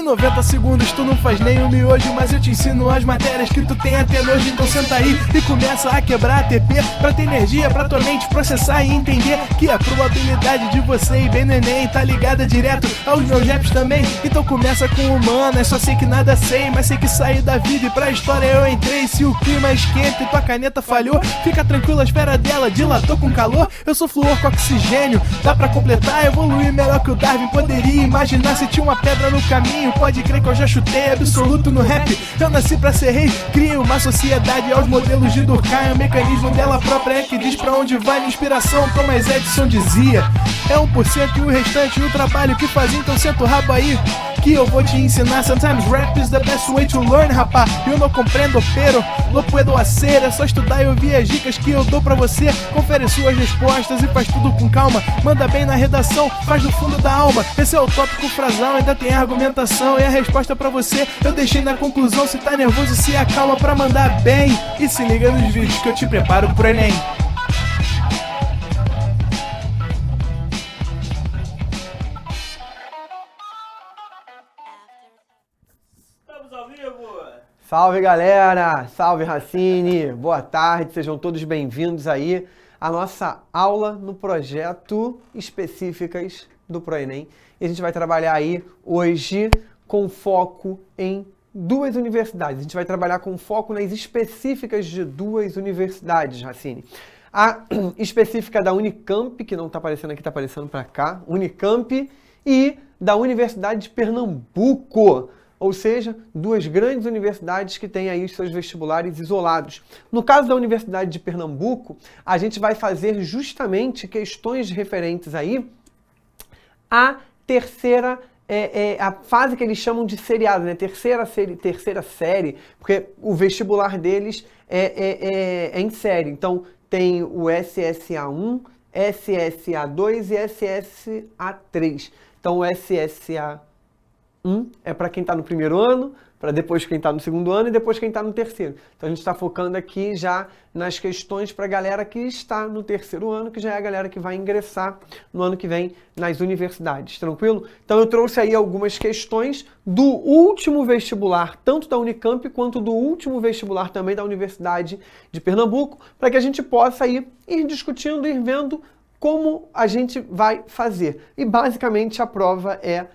Em 90 segundos tu não faz nem um miojo, mas eu te ensino as matérias que tu tem até nojo. Então senta aí e começa a quebrar a TP pra ter energia pra tua mente processar e entender que a probabilidade de você ir bem no Enem tá ligada direto aos meus raps também. Então começa com humanas, só sei que nada sei, mas sei que saí da vida e pra história eu entrei. Se o clima esquenta e tua caneta falhou, fica tranquilo, a esfera dela dilatou com calor. Eu sou flúor com oxigênio, dá pra completar, evoluir melhor que o Darwin poderia imaginar. Se tinha uma pedra no caminho, pode crer que eu já chutei absoluto no rap. Eu nasci pra ser rei, criei uma sociedade aos modelos de Durkheim. O mecanismo dela própria é que diz pra onde vai minha inspiração. Thomas Edison dizia, é 1% e o restante o trabalho que fazia. Então senta o rabo aí que eu vou te ensinar. Sometimes rap is the best way to learn, rapá. Eu não compreendo, pero não puedo hacer. É só estudar e ouvir as dicas que eu dou pra você. Confere suas respostas e faz tudo com calma. Manda bem na redação, faz do fundo da alma. Esse é o tópico frasal, ainda tem argumentação. E a resposta pra você eu deixei na conclusão. Se tá nervoso, se acalma pra mandar bem. E se liga nos vídeos que eu te preparo pro Enem. Salve galera, salve Racine, boa tarde, sejam todos bem-vindos aí à nossa aula no projeto Específicas do ProEnem. E a gente vai trabalhar aí hoje com foco em duas universidades. A gente vai trabalhar com foco nas específicas de duas universidades, Racine. A específica da Unicamp, que não está aparecendo aqui, está aparecendo para cá, Unicamp, e da Universidade de Pernambuco. Ou seja, duas grandes universidades que têm aí os seus vestibulares isolados. No caso da Universidade de Pernambuco, a gente vai fazer justamente questões referentes aí à terceira, a fase que eles chamam de seriado, né? Terceira série, porque o vestibular deles é em série. Então, tem o SSA1, SSA2 e SSA3. Então, o SSA1 é para quem está no primeiro ano, para depois quem está no segundo ano e depois quem está no terceiro. Então a gente está focando aqui já nas questões para a galera que está no terceiro ano, que já é a galera que vai ingressar no ano que vem nas universidades, tranquilo? Então eu trouxe aí algumas questões do último vestibular, tanto da Unicamp quanto do último vestibular também da Universidade de Pernambuco, para que a gente possa aí ir discutindo, ir vendo como a gente vai fazer. E basicamente a prova é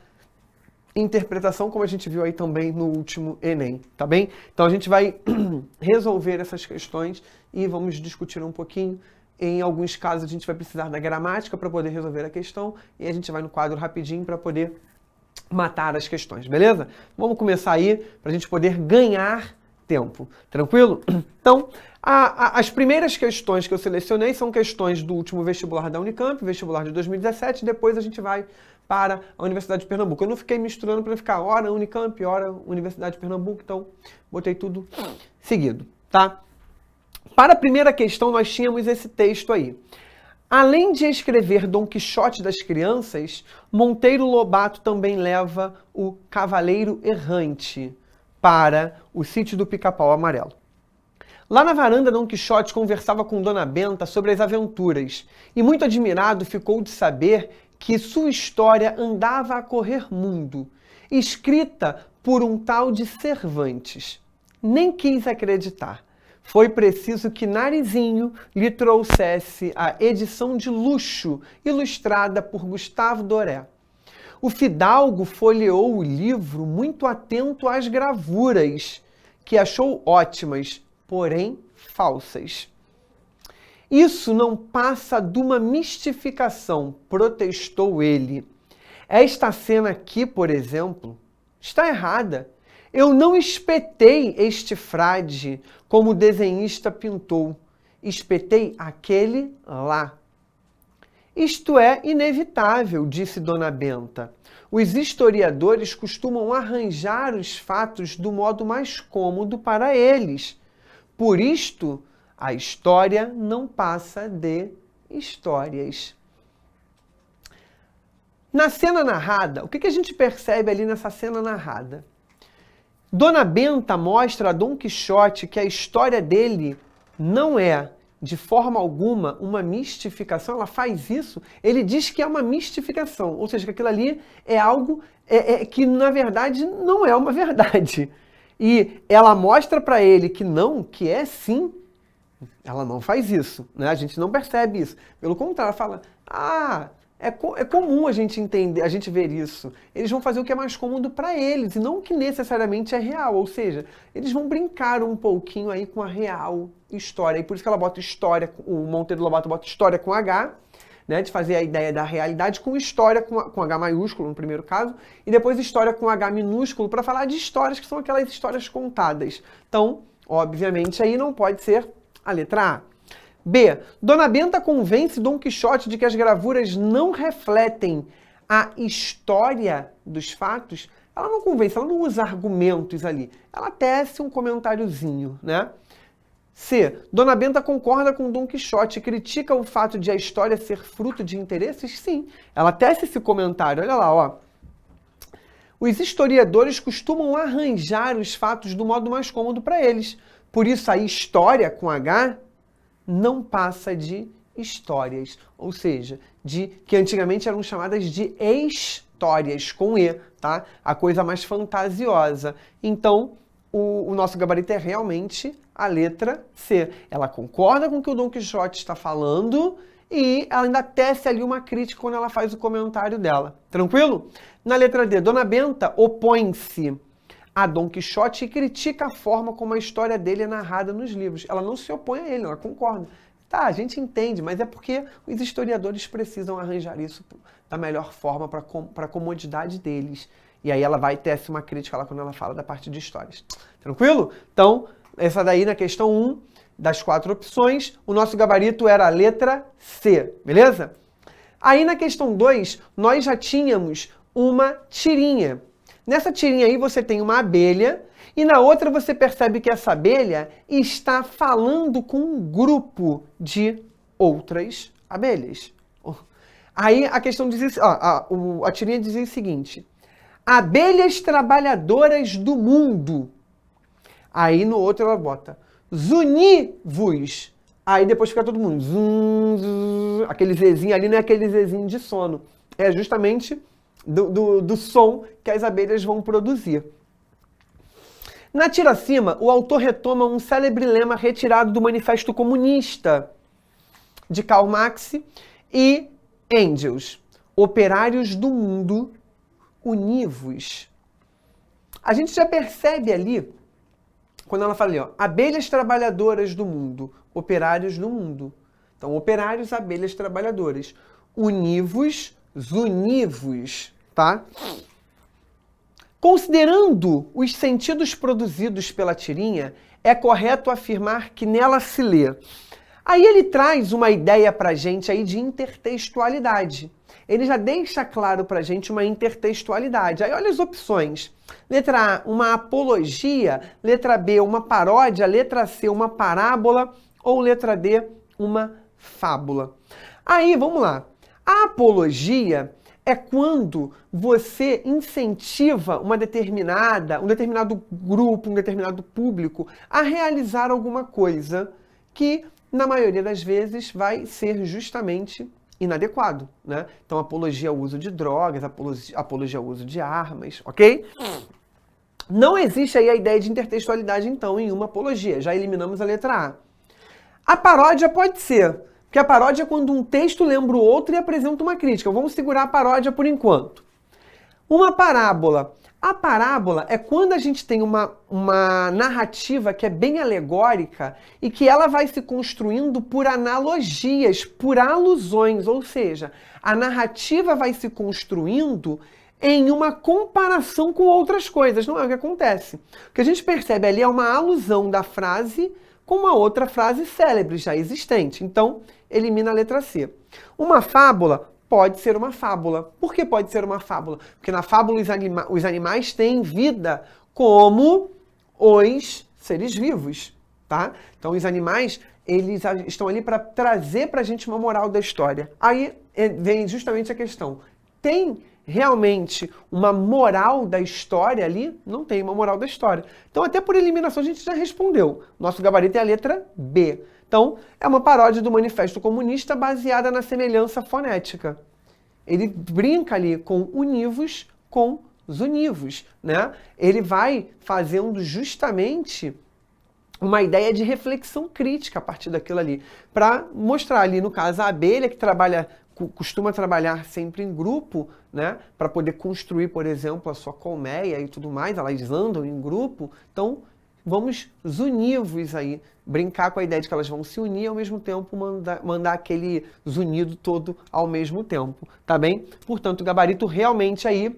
interpretação, como a gente viu aí também no último Enem, tá bem? Então a gente vai resolver essas questões e vamos discutir um pouquinho. Em alguns casos a gente vai precisar da gramática para poder resolver a questão e a gente vai no quadro rapidinho para poder matar as questões, beleza? Vamos começar aí para a gente poder ganhar tempo, tranquilo? Então, as primeiras questões que eu selecionei são questões do último vestibular da Unicamp, vestibular de 2017, depois a gente vai para a Universidade de Pernambuco. Eu não fiquei misturando para ficar hora Unicamp, hora Universidade de Pernambuco, então botei tudo seguido, tá? Para a primeira questão, nós tínhamos esse texto aí. Além de escrever Dom Quixote das Crianças, Monteiro Lobato também leva o Cavaleiro Errante para o sítio do Pica-Pau Amarelo. Lá na varanda, Dom Quixote conversava com Dona Benta sobre as aventuras e, muito admirado, ficou de saber que sua história andava a correr mundo, escrita por um tal de Cervantes. Nem quis acreditar. Foi preciso que Narizinho lhe trouxesse a edição de luxo, ilustrada por Gustavo Doré. O fidalgo folheou o livro muito atento às gravuras, que achou ótimas, porém falsas. Isso não passa de uma mistificação, protestou ele. Esta cena aqui, por exemplo, está errada. Eu não espetei este frade como o desenhista pintou. Espetei aquele lá. Isto é inevitável, disse Dona Benta. Os historiadores costumam arranjar os fatos do modo mais cômodo para eles. Por isto, a história não passa de histórias. Na cena narrada, o que a gente percebe ali nessa cena narrada? Dona Benta mostra a Dom Quixote que a história dele não é, de forma alguma, uma mistificação. Ela faz isso, ele diz que é uma mistificação, ou seja, que aquilo ali é algo que na verdade não é uma verdade. E ela mostra para ele que não, que é sim. Ela não faz isso, né? A gente não percebe isso. Pelo contrário, ela fala, é comum a gente entender, a gente ver isso. Eles vão fazer o que é mais cômodo para eles, e não o que necessariamente é real. Ou seja, eles vão brincar um pouquinho aí com a real história. E por isso que ela bota história, o Monteiro Lobato bota história com H, né? De fazer a ideia da realidade com história com H maiúsculo, no primeiro caso, e depois história com H minúsculo, para falar de histórias que são aquelas histórias contadas. Então, obviamente, aí não pode ser a letra A. B. Dona Benta convence Dom Quixote de que as gravuras não refletem a história dos fatos. Ela não convence, ela não usa argumentos ali. Ela tece um comentáriozinho, né? C. Dona Benta concorda com Dom Quixote e critica o fato de a história ser fruto de interesses? Sim. Ela tece esse comentário. Olha lá, ó. Os historiadores costumam arranjar os fatos do modo mais cômodo para eles. Por isso, a história com H não passa de histórias, ou seja, que antigamente eram chamadas de histórias, com E, tá? A coisa mais fantasiosa. Então, o nosso gabarito é realmente a letra C. Ela concorda com o que o Dom Quixote está falando e ela ainda tece ali uma crítica quando ela faz o comentário dela. Tranquilo? Na letra D, Dona Benta opõe-se a Dom Quixote e critica a forma como a história dele é narrada nos livros. Ela não se opõe a ele, ela concorda. Tá, a gente entende, mas é porque os historiadores precisam arranjar isso da melhor forma para a comodidade deles. E aí ela vai ter uma crítica lá quando ela fala da parte de histórias. Tranquilo? Então, essa daí na questão 1 das 4 opções, o nosso gabarito era a letra C, beleza? Aí na questão 2, nós já tínhamos uma tirinha. Nessa tirinha aí você tem uma abelha e na outra você percebe que essa abelha está falando com um grupo de outras abelhas. Aí a questão diz, a tirinha dizia o seguinte: abelhas trabalhadoras do mundo. Aí no outro ela bota zuni-vos. Aí depois fica todo mundo zum, aquele zezinho ali não é aquele zezinho de sono. É justamente do som que as abelhas vão produzir. Na tira acima, o autor retoma um célebre lema retirado do Manifesto Comunista de Karl Marx e Engels: operários do mundo, uni-vos. A gente já percebe ali, quando ela fala ali, ó, abelhas trabalhadoras do mundo, operários do mundo. Então, operários, abelhas trabalhadoras. Uni-vos, zuni-vos, tá? Considerando os sentidos produzidos pela tirinha, é correto afirmar que nela se lê. Aí ele traz uma ideia pra gente aí de intertextualidade. Ele já deixa claro pra gente uma intertextualidade. Aí olha as opções. Letra A, uma apologia. Letra B, uma paródia. Letra C, uma parábola. Ou letra D, uma fábula. Aí, vamos lá. A apologia é quando você incentiva um determinado grupo, um determinado público a realizar alguma coisa que, na maioria das vezes, vai ser justamente inadequado, né? Então, apologia ao uso de drogas, apologia ao uso de armas, ok? Não existe aí a ideia de intertextualidade, então, em uma apologia. Já eliminamos a letra A. A paródia pode ser, porque a paródia é quando um texto lembra o outro e apresenta uma crítica. Vamos segurar a paródia por enquanto. Uma parábola. A parábola é quando a gente tem uma narrativa que é bem alegórica e que ela vai se construindo por analogias, por alusões, ou seja, a narrativa vai se construindo em uma comparação com outras coisas. Não é o que acontece. O que a gente percebe ali é uma alusão da frase com uma outra frase célebre já existente. Então, elimina a letra C. Uma fábula pode ser uma fábula. Por que pode ser uma fábula? Porque na fábula os animais têm vida como os seres vivos, tá? Então os animais, eles estão ali para trazer para a gente uma moral da história. Aí vem justamente a questão. Tem realmente uma moral da história ali? Não tem uma moral da história. Então até por eliminação a gente já respondeu. Nosso gabarito é a letra B. Então, é uma paródia do Manifesto Comunista baseada na semelhança fonética. Ele brinca ali com univos, com os univos, né? Ele vai fazendo justamente uma ideia de reflexão crítica a partir daquilo ali, para mostrar ali, no caso, a abelha que costuma trabalhar sempre em grupo, né, para poder construir, por exemplo, a sua colmeia e tudo mais, elas andam em grupo, então vamos os univos aí, brincar com a ideia de que elas vão se unir e ao mesmo tempo mandar aquele zunido todo ao mesmo tempo, tá bem? Portanto, o gabarito realmente aí,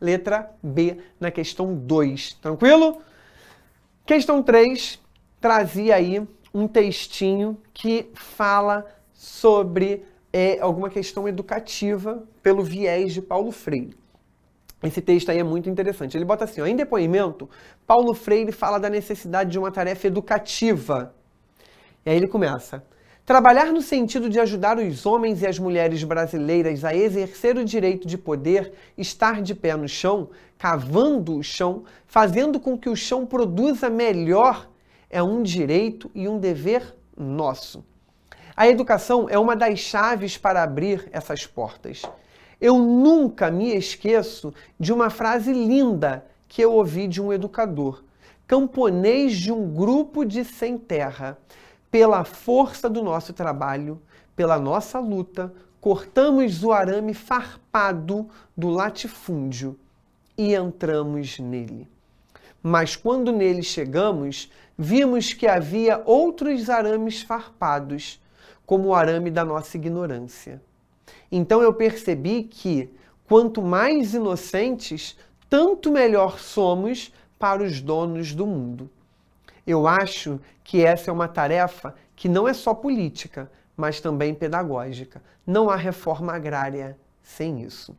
letra B na questão 2, tranquilo? Questão 3, trazia aí um textinho que fala sobre alguma questão educativa pelo viés de Paulo Freire. Esse texto aí é muito interessante. Ele bota assim, ó, em depoimento, Paulo Freire fala da necessidade de uma tarefa educativa. E aí ele começa. Trabalhar no sentido de ajudar os homens e as mulheres brasileiras a exercer o direito de poder estar de pé no chão, cavando o chão, fazendo com que o chão produza melhor, é um direito e um dever nosso. A educação é uma das chaves para abrir essas portas. Eu nunca me esqueço de uma frase linda que eu ouvi de um educador, camponês de um grupo de sem terra. Pela força do nosso trabalho, pela nossa luta, cortamos o arame farpado do latifúndio e entramos nele. Mas quando nele chegamos, vimos que havia outros arames farpados, como o arame da nossa ignorância. Então eu percebi que, quanto mais inocentes, tanto melhor somos para os donos do mundo. Eu acho que essa é uma tarefa que não é só política, mas também pedagógica. Não há reforma agrária sem isso.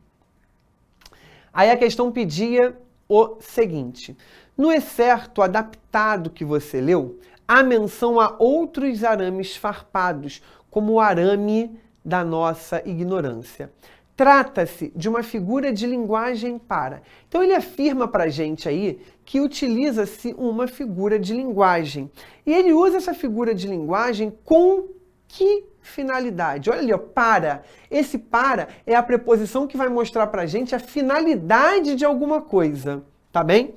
Aí a questão pedia o seguinte: no excerto adaptado que você leu, há menção a outros arames farpados, como o arame da nossa ignorância. Trata-se de uma figura de linguagem para. Então ele afirma para a gente aí que utiliza-se uma figura de linguagem. E ele usa essa figura de linguagem com que finalidade? Olha ali, ó, para. Esse para é a preposição que vai mostrar para a gente a finalidade de alguma coisa, tá bem?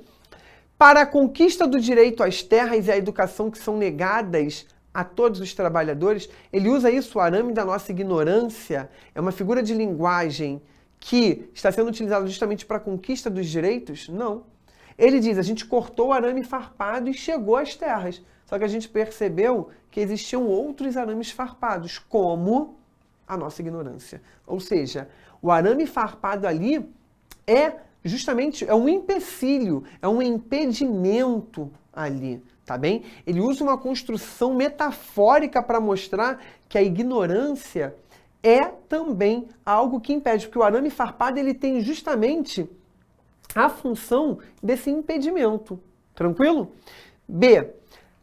Para a conquista do direito às terras e à educação que são negadas a todos os trabalhadores, ele usa isso, o arame da nossa ignorância, é uma figura de linguagem que está sendo utilizada justamente para a conquista dos direitos? Não. Ele diz, a gente cortou o arame farpado e chegou às terras. Só que a gente percebeu que existiam outros arames farpados, como a nossa ignorância. Ou seja, o arame farpado ali é justamente um empecilho, é um impedimento ali. Tá bem? Ele usa uma construção metafórica para mostrar que a ignorância é também algo que impede, porque o arame farpado ele tem justamente a função desse impedimento. Tranquilo? B.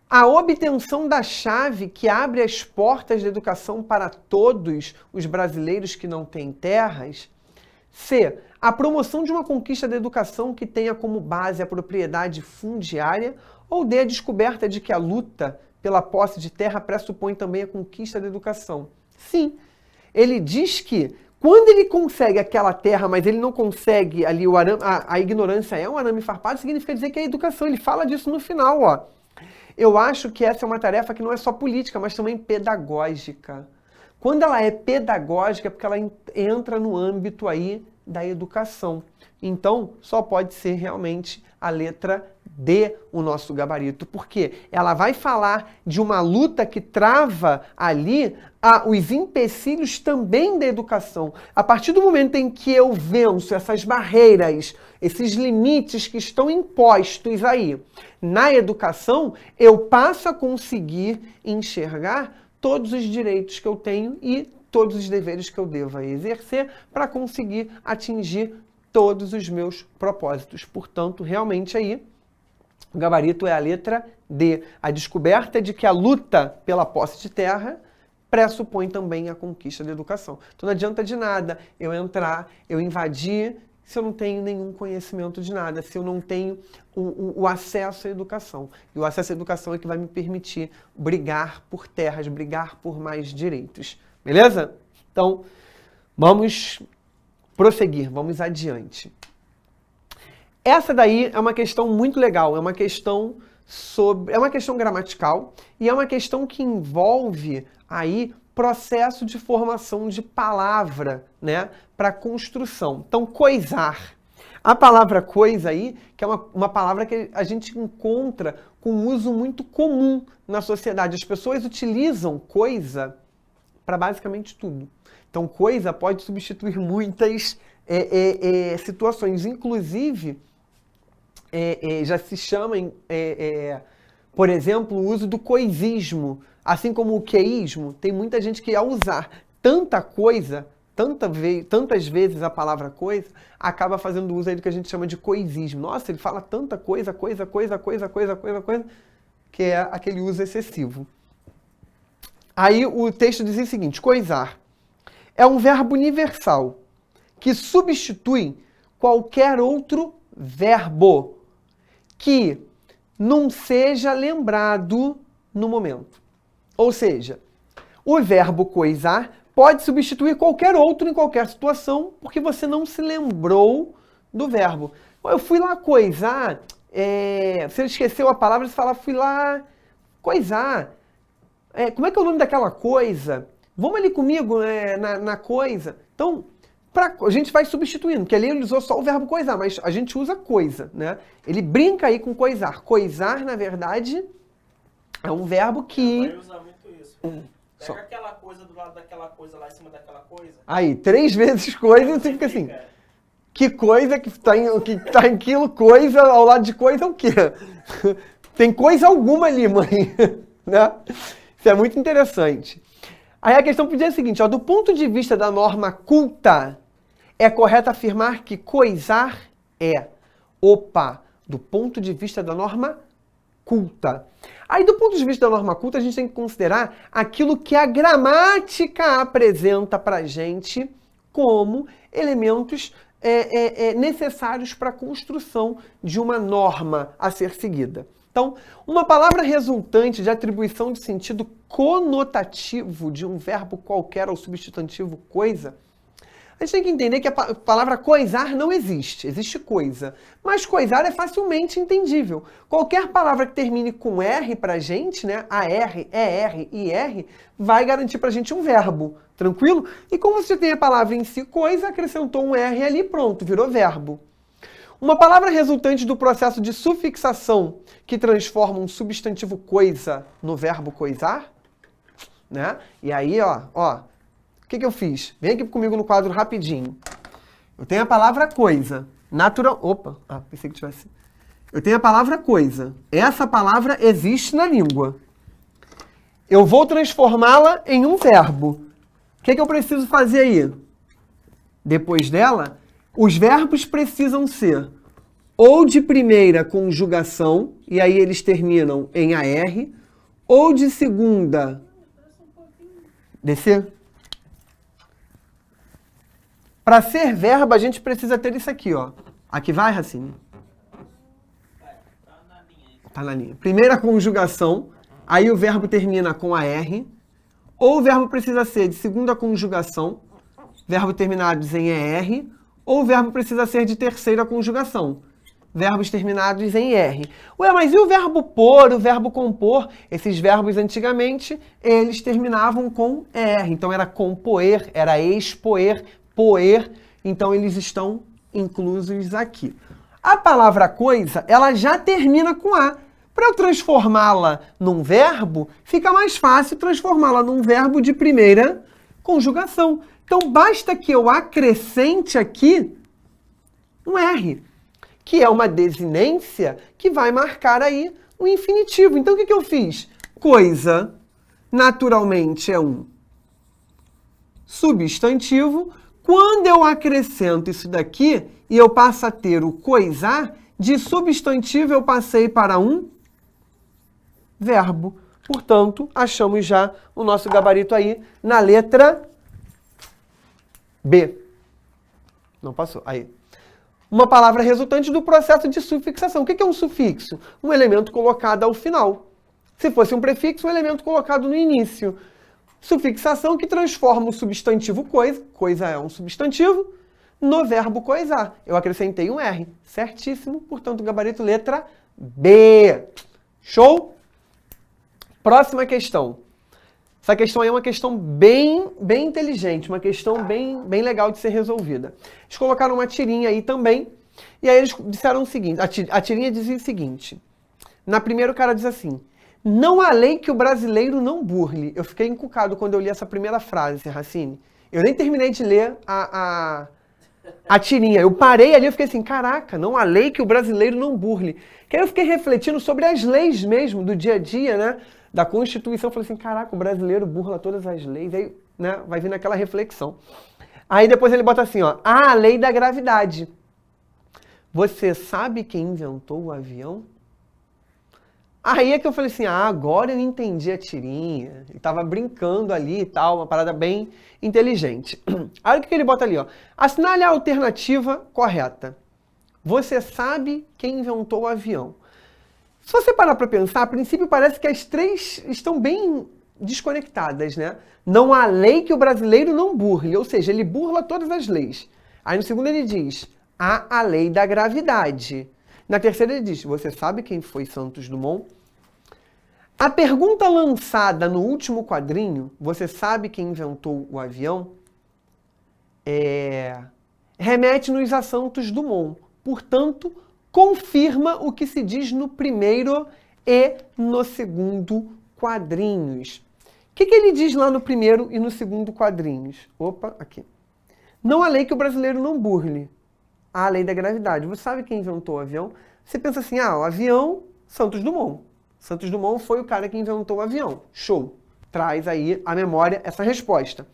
A obtenção da chave que abre as portas da educação para todos os brasileiros que não têm terras. C. A promoção de uma conquista da educação que tenha como base a propriedade fundiária. Ou D, a descoberta de que a luta pela posse de terra pressupõe também a conquista da educação. Sim, ele diz que quando ele consegue aquela terra, mas ele não consegue ali o arame, a ignorância é um arame farpado, significa dizer que é a educação. Ele fala disso no final, ó. Eu acho que essa é uma tarefa que não é só política, mas também pedagógica. Quando ela é pedagógica, é porque ela entra no âmbito aí da educação. Então, só pode ser realmente a letra D o nosso gabarito, porque ela vai falar de uma luta que trava ali os empecilhos também da educação. A partir do momento em que eu venço essas barreiras, esses limites que estão impostos aí na educação, eu passo a conseguir enxergar todos os direitos que eu tenho e todos os deveres que eu devo exercer para conseguir atingir todos os meus propósitos. Portanto, realmente aí, o gabarito é a letra D. A descoberta de que a luta pela posse de terra pressupõe também a conquista da educação. Então não adianta de nada eu entrar, eu invadir, se eu não tenho nenhum conhecimento de nada, se eu não tenho o acesso à educação. E o acesso à educação é que vai me permitir brigar por terras, brigar por mais direitos. Beleza? Então, vamos prosseguir, vamos adiante. Essa daí é uma questão muito legal, é uma questão gramatical e é uma questão que envolve aí processo de formação de palavra, né, para construção. Então, coisar. A palavra coisa aí, que é uma palavra que a gente encontra com um uso muito comum na sociedade. As pessoas utilizam coisa para basicamente tudo. Então, coisa pode substituir muitas situações. Inclusive, já se chama, por exemplo, o uso do coisismo. Assim como o queísmo, tem muita gente que ao usar tanta coisa, tantas vezes a palavra coisa, acaba fazendo uso aí do que a gente chama de coisismo. Nossa, ele fala tanta coisa, que é aquele uso excessivo. Aí o texto diz o seguinte: coisar é um verbo universal que substitui qualquer outro verbo que não seja lembrado no momento. Ou seja, o verbo coisar pode substituir qualquer outro em qualquer situação, porque você não se lembrou do verbo. Eu fui lá coisar, você esqueceu a palavra, você fala, fui lá coisar. Como é que é o nome daquela coisa? Vamos ali comigo na coisa. Então, a gente vai substituindo, porque ali ele usou só o verbo coisar, mas a gente usa coisa, né? Ele brinca aí com coisar. Coisar, na verdade, é um verbo que... Vai usar muito isso. Pega aquela coisa do lado daquela coisa lá em cima daquela coisa. Aí, 3 vezes coisa, você fica assim... Que coisa que tá em quilo, coisa, ao lado de coisa é o quê? Tem coisa alguma ali, mãe. Né? Isso é muito interessante. Aí a questão podia ser a seguinte, do ponto de vista da norma culta, é correto afirmar que coisar é. Do ponto de vista da norma culta. Aí, do ponto de vista da norma culta, a gente tem que considerar aquilo que a gramática apresenta pra gente como elementos necessários para a construção de uma norma a ser seguida. Então, uma palavra resultante de atribuição de sentido conotativo de um verbo qualquer ao substantivo coisa, a gente tem que entender que a palavra coisar não existe. Existe coisa. Mas coisar é facilmente entendível. Qualquer palavra que termine com R pra gente, né? AR, ER, IR, vai garantir pra gente um verbo. Tranquilo? E como você tem a palavra em si coisa, acrescentou um R ali, pronto, virou verbo. Uma palavra resultante do processo de sufixação que transforma um substantivo coisa no verbo coisar, né? E aí, ó, o que eu fiz? Vem aqui comigo no quadro rapidinho. Eu tenho a palavra coisa. Pensei que tivesse. Eu tenho a palavra coisa. Essa palavra existe na língua. Eu vou transformá-la em um verbo. O que eu preciso fazer aí? Depois dela, os verbos precisam ser ou de primeira conjugação, e aí eles terminam em AR, ou de segunda... Descer? Para ser verbo, a gente precisa ter isso aqui, ó. Aqui vai, Racine? Tá na linha. Primeira conjugação, aí o verbo termina com AR, ou o verbo precisa ser de segunda conjugação, verbo terminados em ER, ou o verbo precisa ser de terceira conjugação, verbos terminados em R. Ué, mas e o verbo pôr, o verbo compor? Esses verbos, antigamente, eles terminavam com ER. Então, era compoer, era expoer, poer. Então, eles estão inclusos aqui. A palavra coisa, ela já termina com A. Para eu transformá-la num verbo, fica mais fácil transformá-la num verbo de primeira conjugação. Então, basta que eu acrescente aqui um R, que é uma desinência que vai marcar aí o infinitivo. Então, o que eu fiz? Coisa, naturalmente, é um substantivo. Quando eu acrescento isso daqui e eu passo a ter o coisar, de substantivo eu passei para um verbo. Portanto, achamos já o nosso gabarito aí na letra B. Não passou. Aí. Uma palavra resultante do processo de sufixação. O que é um sufixo? Um elemento colocado ao final. Se fosse um prefixo, um elemento colocado no início. Sufixação que transforma o substantivo coisa, coisa é um substantivo, no verbo coisar. Eu acrescentei um R. Certíssimo. Portanto, gabarito letra B. Show? Próxima questão. Essa questão aí é uma questão bem inteligente, uma questão bem legal de ser resolvida. Eles colocaram uma tirinha aí também, e aí eles disseram o seguinte, a tirinha dizia o seguinte, na primeira o cara diz assim, não há lei que o brasileiro não burle. Eu fiquei encucado quando eu li essa primeira frase, Racine. Eu nem terminei de ler a tirinha. Eu parei ali e fiquei assim, caraca, não há lei que o brasileiro não burle. Que aí eu fiquei refletindo sobre as leis mesmo do dia a dia, né? Da Constituição. Eu falei assim, caraca, o brasileiro burla todas as leis. Aí, né, vai vir naquela reflexão. Aí depois ele bota assim, ó, a lei da gravidade. Você sabe quem inventou o avião? Aí é que eu falei assim, agora eu entendi a tirinha. Ele tava brincando ali e tal, uma parada bem inteligente. Aí o que ele bota ali, ó? Assinale a alternativa correta. Você sabe quem inventou o avião. Se você parar para pensar, a princípio parece que as três estão bem desconectadas, né? Não há lei que o brasileiro não burle, ou seja, ele burla todas as leis. Aí no segundo ele diz, há a lei da gravidade. Na terceira ele diz, você sabe quem foi Santos Dumont? A pergunta lançada no último quadrinho, você sabe quem inventou o avião? Remete-nos a Santos Dumont. Portanto, confirma o que se diz no primeiro e no segundo quadrinhos. O que ele diz lá no primeiro e no segundo quadrinhos? Opa, aqui. Não há lei que o brasileiro não burle. Há a lei da gravidade. Você sabe quem inventou o avião? Você pensa assim, o avião, Santos Dumont. Santos Dumont foi o cara que inventou o avião. Show. Traz aí à memória essa resposta.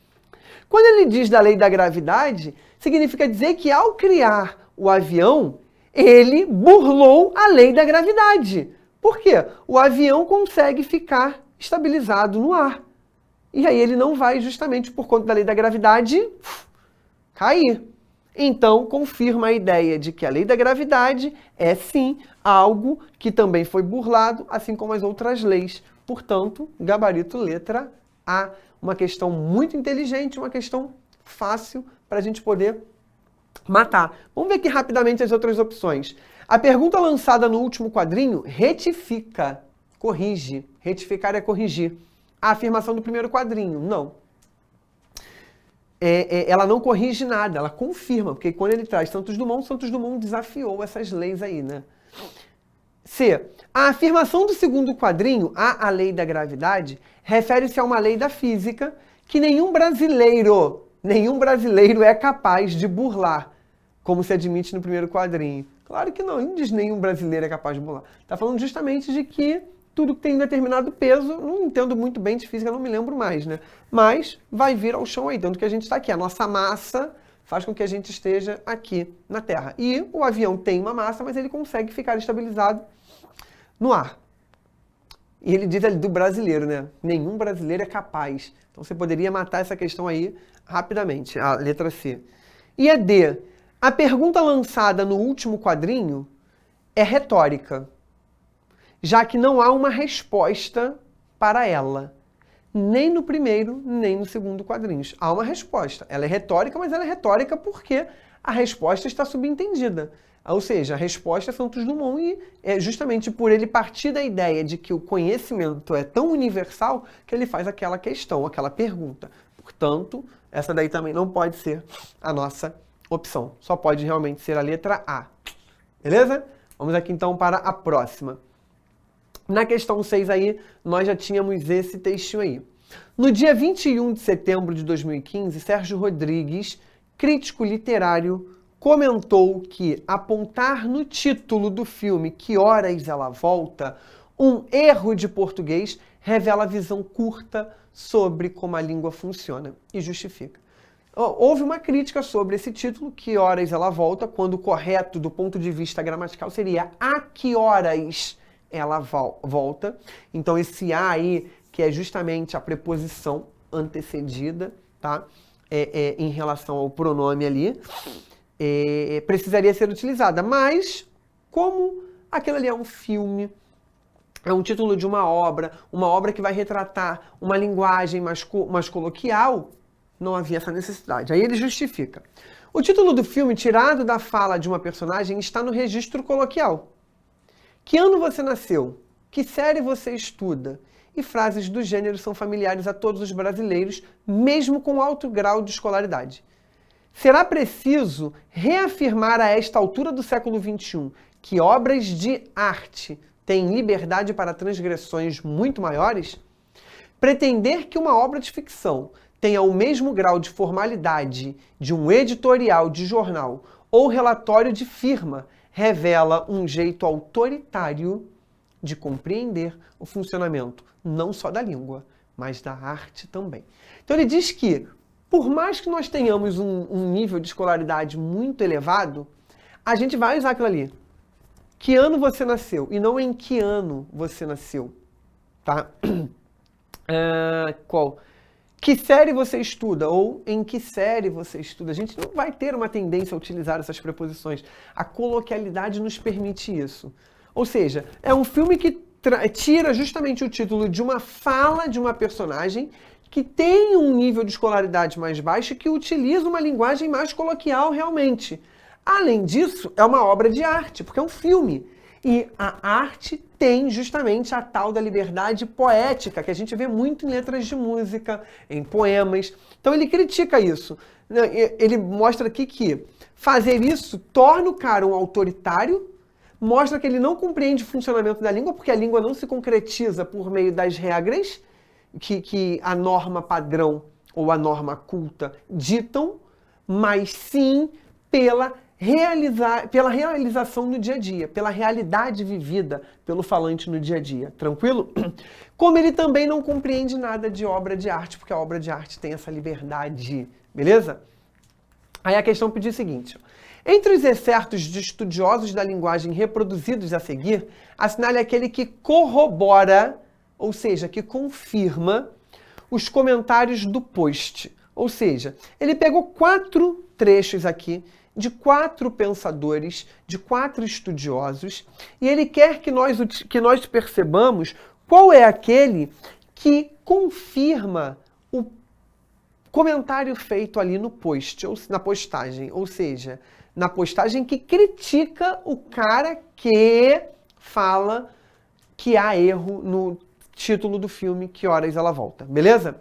Quando ele diz da lei da gravidade, significa dizer que ao criar o avião, ele burlou a lei da gravidade. Por quê? O avião consegue ficar estabilizado no ar. E aí ele não vai, justamente por conta da lei da gravidade, cair. Então, confirma a ideia de que a lei da gravidade é, sim, algo que também foi burlado, assim como as outras leis. Portanto, gabarito letra A. Uma questão muito inteligente, uma questão fácil para a gente poder matar. Vamos ver aqui rapidamente as outras opções. A pergunta lançada no último quadrinho retifica, corrige. Retificar é corrigir. A afirmação do primeiro quadrinho, não. Ela não corrige nada, ela confirma, porque quando ele traz Santos Dumont desafiou essas leis aí, né? C. A afirmação do segundo quadrinho, a lei da gravidade, refere-se a uma lei da física que nenhum brasileiro é capaz de burlar, como se admite no primeiro quadrinho. Claro que não diz nenhum brasileiro é capaz de burlar. Está falando justamente de que tudo que tem um determinado peso, não entendo muito bem de física, não me lembro mais, né? Mas vai vir ao chão aí, tanto que a gente está aqui. A nossa massa faz com que a gente esteja aqui na Terra. E o avião tem uma massa, mas ele consegue ficar estabilizado no ar. E ele diz ali do brasileiro, né? Nenhum brasileiro é capaz. Então você poderia matar essa questão aí rapidamente, a letra C. E a D. A pergunta lançada no último quadrinho é retórica, já que não há uma resposta para ela. Nem no primeiro, nem no segundo quadrinhos. Há uma resposta. Ela é retórica, mas ela é retórica porque a resposta está subentendida. Ou seja, a resposta é Santos Dumont e é justamente por ele partir da ideia de que o conhecimento é tão universal que ele faz aquela questão, aquela pergunta. Portanto, essa daí também não pode ser a nossa opção. Só pode realmente ser a letra A. Beleza? Vamos aqui então para a próxima. Na questão 6 aí, nós já tínhamos esse textinho aí. No dia 21 de setembro de 2015, Sérgio Rodrigues, crítico literário, comentou que apontar no título do filme Que Horas Ela Volta, um erro de português, revela a visão curta sobre como a língua funciona e justifica. Houve uma crítica sobre esse título, Que Horas Ela Volta, quando o correto do ponto de vista gramatical seria A que horas ela volta. Então esse A aí, que é justamente a preposição antecedida, tá? Em relação ao pronome ali, precisaria ser utilizada. Mas, como aquilo ali é um filme, é um título de uma obra que vai retratar uma linguagem mais coloquial, não havia essa necessidade. Aí ele justifica. O título do filme, tirado da fala de uma personagem, está no registro coloquial. Que ano você nasceu? Que série você estuda? E frases do gênero são familiares a todos os brasileiros, mesmo com alto grau de escolaridade. Será preciso reafirmar a esta altura do século XXI que obras de arte têm liberdade para transgressões muito maiores? Pretender que uma obra de ficção tenha o mesmo grau de formalidade de um editorial de jornal ou relatório de firma revela um jeito autoritário de compreender o funcionamento não só da língua, mas da arte também. Então ele diz que, por mais que nós tenhamos um nível de escolaridade muito elevado, a gente vai usar aquilo ali. Que ano você nasceu? E não em que ano você nasceu. Tá? Qual? Que série você estuda? Ou em que série você estuda? A gente não vai ter uma tendência a utilizar essas preposições. A coloquialidade nos permite isso. Ou seja, é um filme que tira justamente o título de uma fala de uma personagem que tem um nível de escolaridade mais baixo e que utiliza uma linguagem mais coloquial realmente. Além disso, é uma obra de arte, porque é um filme. E a arte tem justamente a tal da liberdade poética, que a gente vê muito em letras de música, em poemas. Então ele critica isso. Ele mostra aqui que fazer isso torna o cara um autoritário, mostra que ele não compreende o funcionamento da língua, porque a língua não se concretiza por meio das regras que a norma padrão ou a norma culta ditam, mas sim pela realização no dia a dia, pela realidade vivida pelo falante no dia a dia. Tranquilo? Como ele também não compreende nada de obra de arte, porque a obra de arte tem essa liberdade. Beleza? Aí a questão pediu o seguinte: entre os excertos de estudiosos da linguagem reproduzidos a seguir, assinale aquele que corrobora, ou seja, que confirma os comentários do post. Ou seja, ele pegou 4 trechos aqui de 4 pensadores, de 4 estudiosos, e ele quer que nós percebamos qual é aquele que confirma o comentário feito ali no post, ou na postagem, ou seja, na postagem que critica o cara que fala que há erro no título do filme, Que Horas Ela Volta, beleza?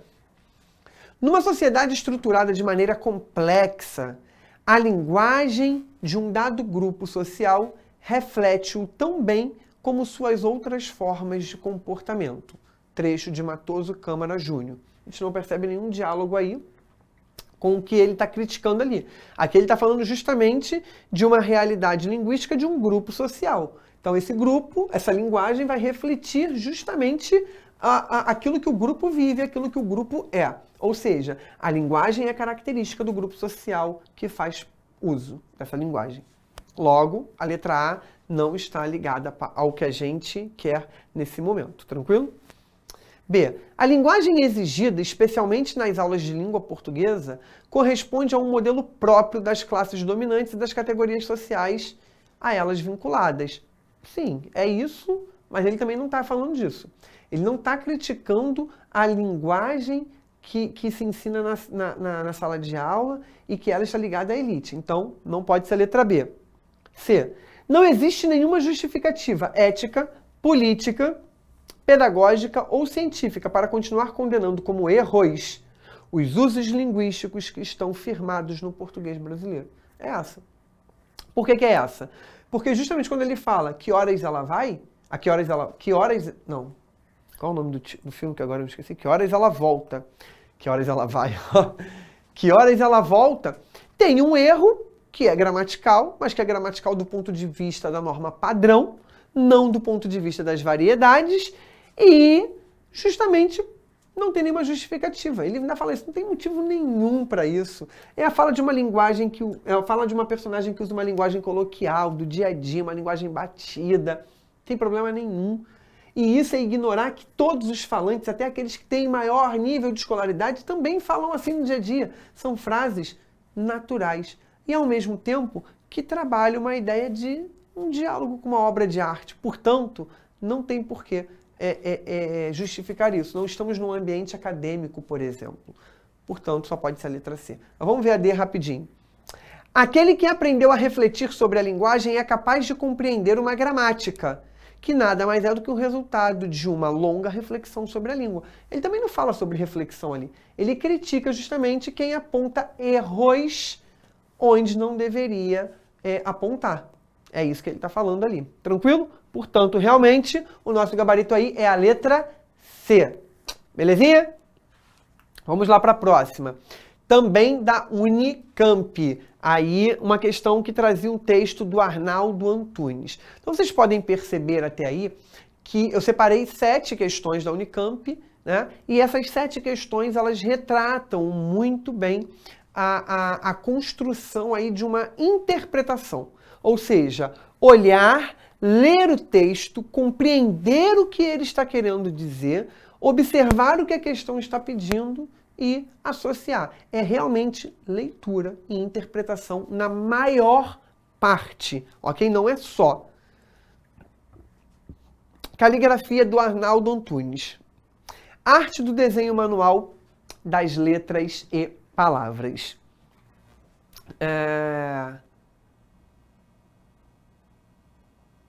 Numa sociedade estruturada de maneira complexa, a linguagem de um dado grupo social reflete-o tão bem como suas outras formas de comportamento. Trecho de Matoso Câmara Júnior. A gente não percebe nenhum diálogo aí com o que ele está criticando ali. Aqui ele está falando justamente de uma realidade linguística de um grupo social. Então esse grupo, essa linguagem vai refletir justamente aquilo que o grupo vive, aquilo que o grupo é. Ou seja, a linguagem é característica do grupo social que faz uso dessa linguagem. Logo, a letra A não está ligada ao que a gente quer nesse momento. Tranquilo? B. A linguagem exigida, especialmente nas aulas de língua portuguesa, corresponde a um modelo próprio das classes dominantes e das categorias sociais a elas vinculadas. Sim, é isso, mas ele também não está falando disso. Ele não está criticando a linguagem que se ensina na sala de aula e que ela está ligada à elite. Então, não pode ser a letra B. C. Não existe nenhuma justificativa ética, política, pedagógica ou científica para continuar condenando como erros os usos linguísticos que estão firmados no português brasileiro. É essa. Por que é essa? Porque justamente quando ele fala que horas ela vai, não. Qual é o nome do filme que agora eu esqueci? Que horas ela volta. Que horas ela vai. Que horas ela volta. Tem um erro que é gramatical, mas que é gramatical do ponto de vista da norma padrão, não do ponto de vista das variedades, e justamente não tem nenhuma justificativa. Ele ainda fala isso, não tem motivo nenhum para isso. É a fala de uma linguagem é a fala de uma personagem que usa uma linguagem coloquial, do dia a dia, uma linguagem batida. Não tem problema nenhum. E isso é ignorar que todos os falantes, até aqueles que têm maior nível de escolaridade, também falam assim no dia a dia. São frases naturais. E, ao mesmo tempo, que trabalham uma ideia de um diálogo com uma obra de arte. Portanto, não tem porquê justificar isso. Não estamos num ambiente acadêmico, por exemplo. portanto, só pode ser a letra C. Mas vamos ver a D rapidinho. Aquele que aprendeu a refletir sobre a linguagem é capaz de compreender uma gramática, que nada mais é do que o resultado de uma longa reflexão sobre a língua. Ele também não fala sobre reflexão ali. Ele critica justamente quem aponta erros onde não deveria apontar. É isso que ele está falando ali. Tranquilo? Portanto, realmente, o nosso gabarito aí é a letra C. Belezinha? Vamos lá para a próxima. Também da Unicamp. Aí, uma questão que trazia um texto do Arnaldo Antunes. Então, vocês podem perceber até aí que eu separei 7 questões da Unicamp, né? E essas 7 questões, elas retratam muito bem a construção aí de uma interpretação. Ou seja, olhar, ler o texto, compreender o que ele está querendo dizer, observar o que a questão está pedindo e associar. É realmente leitura e interpretação na maior parte, ok? Não é só. Caligrafia do Arnaldo Antunes. Arte do desenho manual das letras e palavras.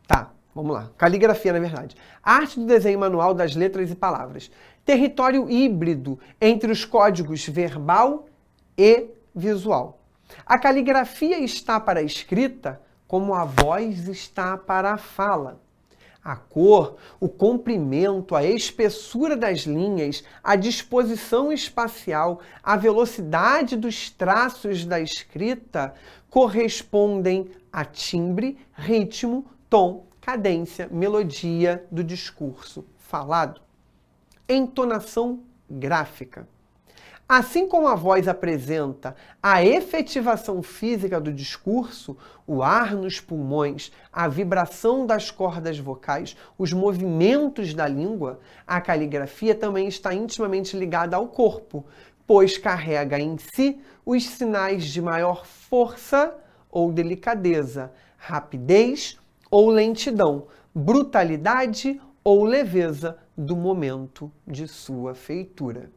Tá, vamos lá. Caligrafia, na verdade. Arte do desenho manual das letras e palavras. Território híbrido entre os códigos verbal e visual. A caligrafia está para a escrita como a voz está para a fala. A cor, o comprimento, a espessura das linhas, a disposição espacial, a velocidade dos traços da escrita correspondem a timbre, ritmo, tom, cadência, melodia do discurso falado. Entonação gráfica. Assim como a voz apresenta a efetivação física do discurso, o ar nos pulmões, a vibração das cordas vocais, os movimentos da língua, a caligrafia também está intimamente ligada ao corpo, pois carrega em si os sinais de maior força ou delicadeza, rapidez ou lentidão, brutalidade ou leveza do momento de sua feitura.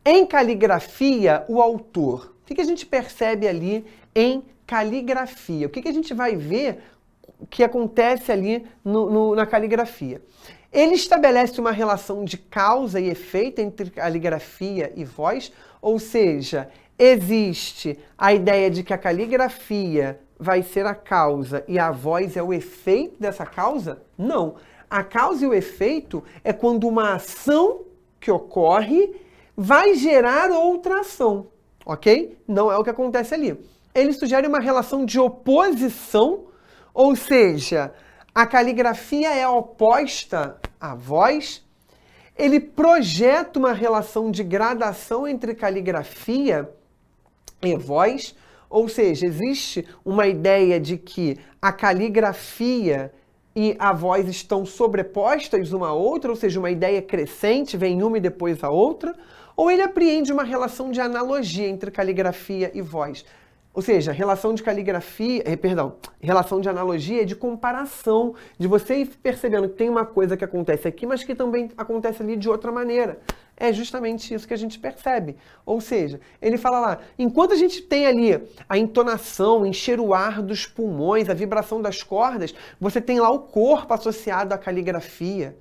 Em caligrafia, o autor, o que a gente percebe ali em caligrafia? O que a gente vai ver que acontece ali na caligrafia? Ele estabelece uma relação de causa e efeito entre caligrafia e voz, ou seja, existe a ideia de que a caligrafia vai ser a causa e a voz é o efeito dessa causa? Não. A causa e o efeito é quando uma ação que ocorre vai gerar outra ação, ok? Não é o que acontece ali. Ele sugere uma relação de oposição, ou seja, a caligrafia é oposta à voz. Ele projeta uma relação de gradação entre caligrafia e voz, ou seja, existe uma ideia de que a caligrafia e a voz estão sobrepostas uma à outra, ou seja, uma ideia crescente, vem uma e depois a outra, ou ele apreende uma relação de analogia entre caligrafia e voz. Ou seja, relação de relação de analogia é de comparação, de você ir percebendo que tem uma coisa que acontece aqui, mas que também acontece ali de outra maneira. É justamente isso que a gente percebe. Ou seja, ele fala lá, enquanto a gente tem ali a entonação, encher o ar dos pulmões, a vibração das cordas, você tem lá o corpo associado à caligrafia.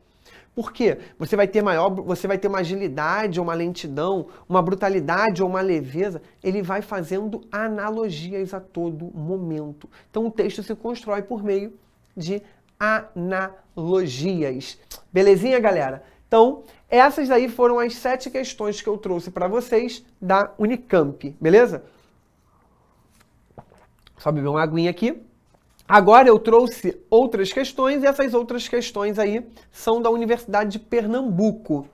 Por quê? Você vai ter uma agilidade ou uma lentidão, uma brutalidade ou uma leveza. Ele vai fazendo analogias a todo momento. Então o texto se constrói por meio de analogias. Belezinha, galera? Então, essas aí foram as 7 questões que eu trouxe para vocês da Unicamp, beleza? Só beber uma aguinha aqui. Agora eu trouxe outras questões e essas outras questões aí são da Universidade de Pernambuco.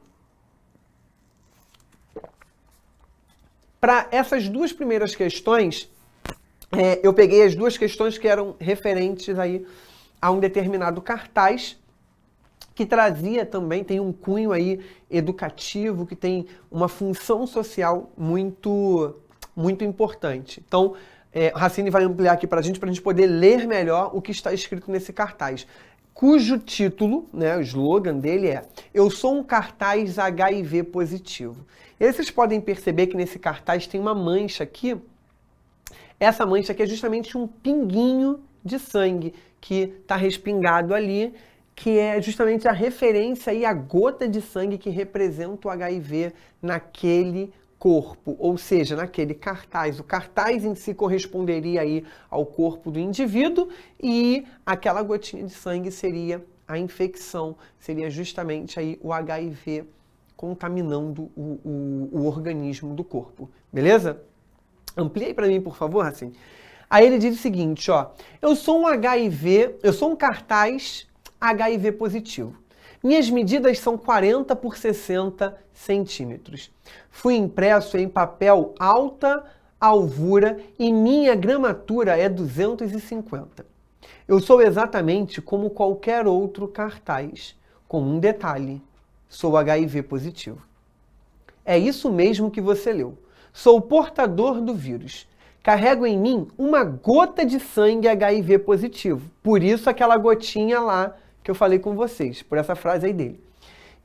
Para essas duas primeiras questões, eu peguei as duas questões que eram referentes aí a um determinado cartaz que trazia também, tem um cunho aí educativo, que tem uma função social muito, muito importante. Então, Racine vai ampliar aqui para a gente poder ler melhor o que está escrito nesse cartaz. cujo título, né, o slogan dele é "Eu sou um cartaz HIV positivo". E aí vocês podem perceber que nesse cartaz tem uma mancha aqui. Essa mancha aqui é justamente um pinguinho de sangue que está respingado ali, que é justamente a referência aí à gota de sangue que representa o HIV naquele corpo, ou seja, naquele cartaz. O cartaz em si corresponderia aí ao corpo do indivíduo e aquela gotinha de sangue seria a infecção, seria justamente aí o HIV contaminando o organismo do corpo, beleza? Amplie aí para mim, por favor, assim. Aí ele diz o seguinte, ó, eu sou um cartaz HIV positivo. Minhas medidas são 40 por 60 centímetros. Fui impresso em papel alta alvura e minha gramatura é 250. Eu sou exatamente como qualquer outro cartaz, com um detalhe. Sou HIV positivo. É isso mesmo que você leu. Sou portador do vírus. Carrego em mim uma gota de sangue HIV positivo. Por isso aquela gotinha lá que eu falei com vocês, por essa frase aí dele.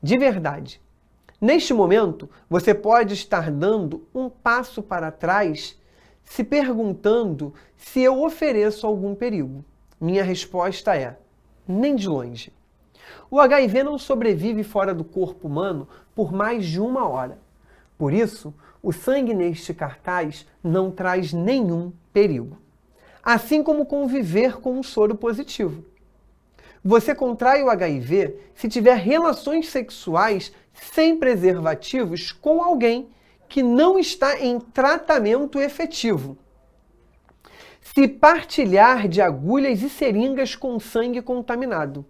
De verdade, neste momento, você pode estar dando um passo para trás, se perguntando se eu ofereço algum perigo. Minha resposta é, nem de longe. O HIV não sobrevive fora do corpo humano por mais de 1 hora. Por isso, o sangue neste cartaz não traz nenhum perigo. Assim como conviver com um soro positivo. Você contrai o HIV se tiver relações sexuais sem preservativos com alguém que não está em tratamento efetivo. Se partilhar de agulhas e seringas com sangue contaminado.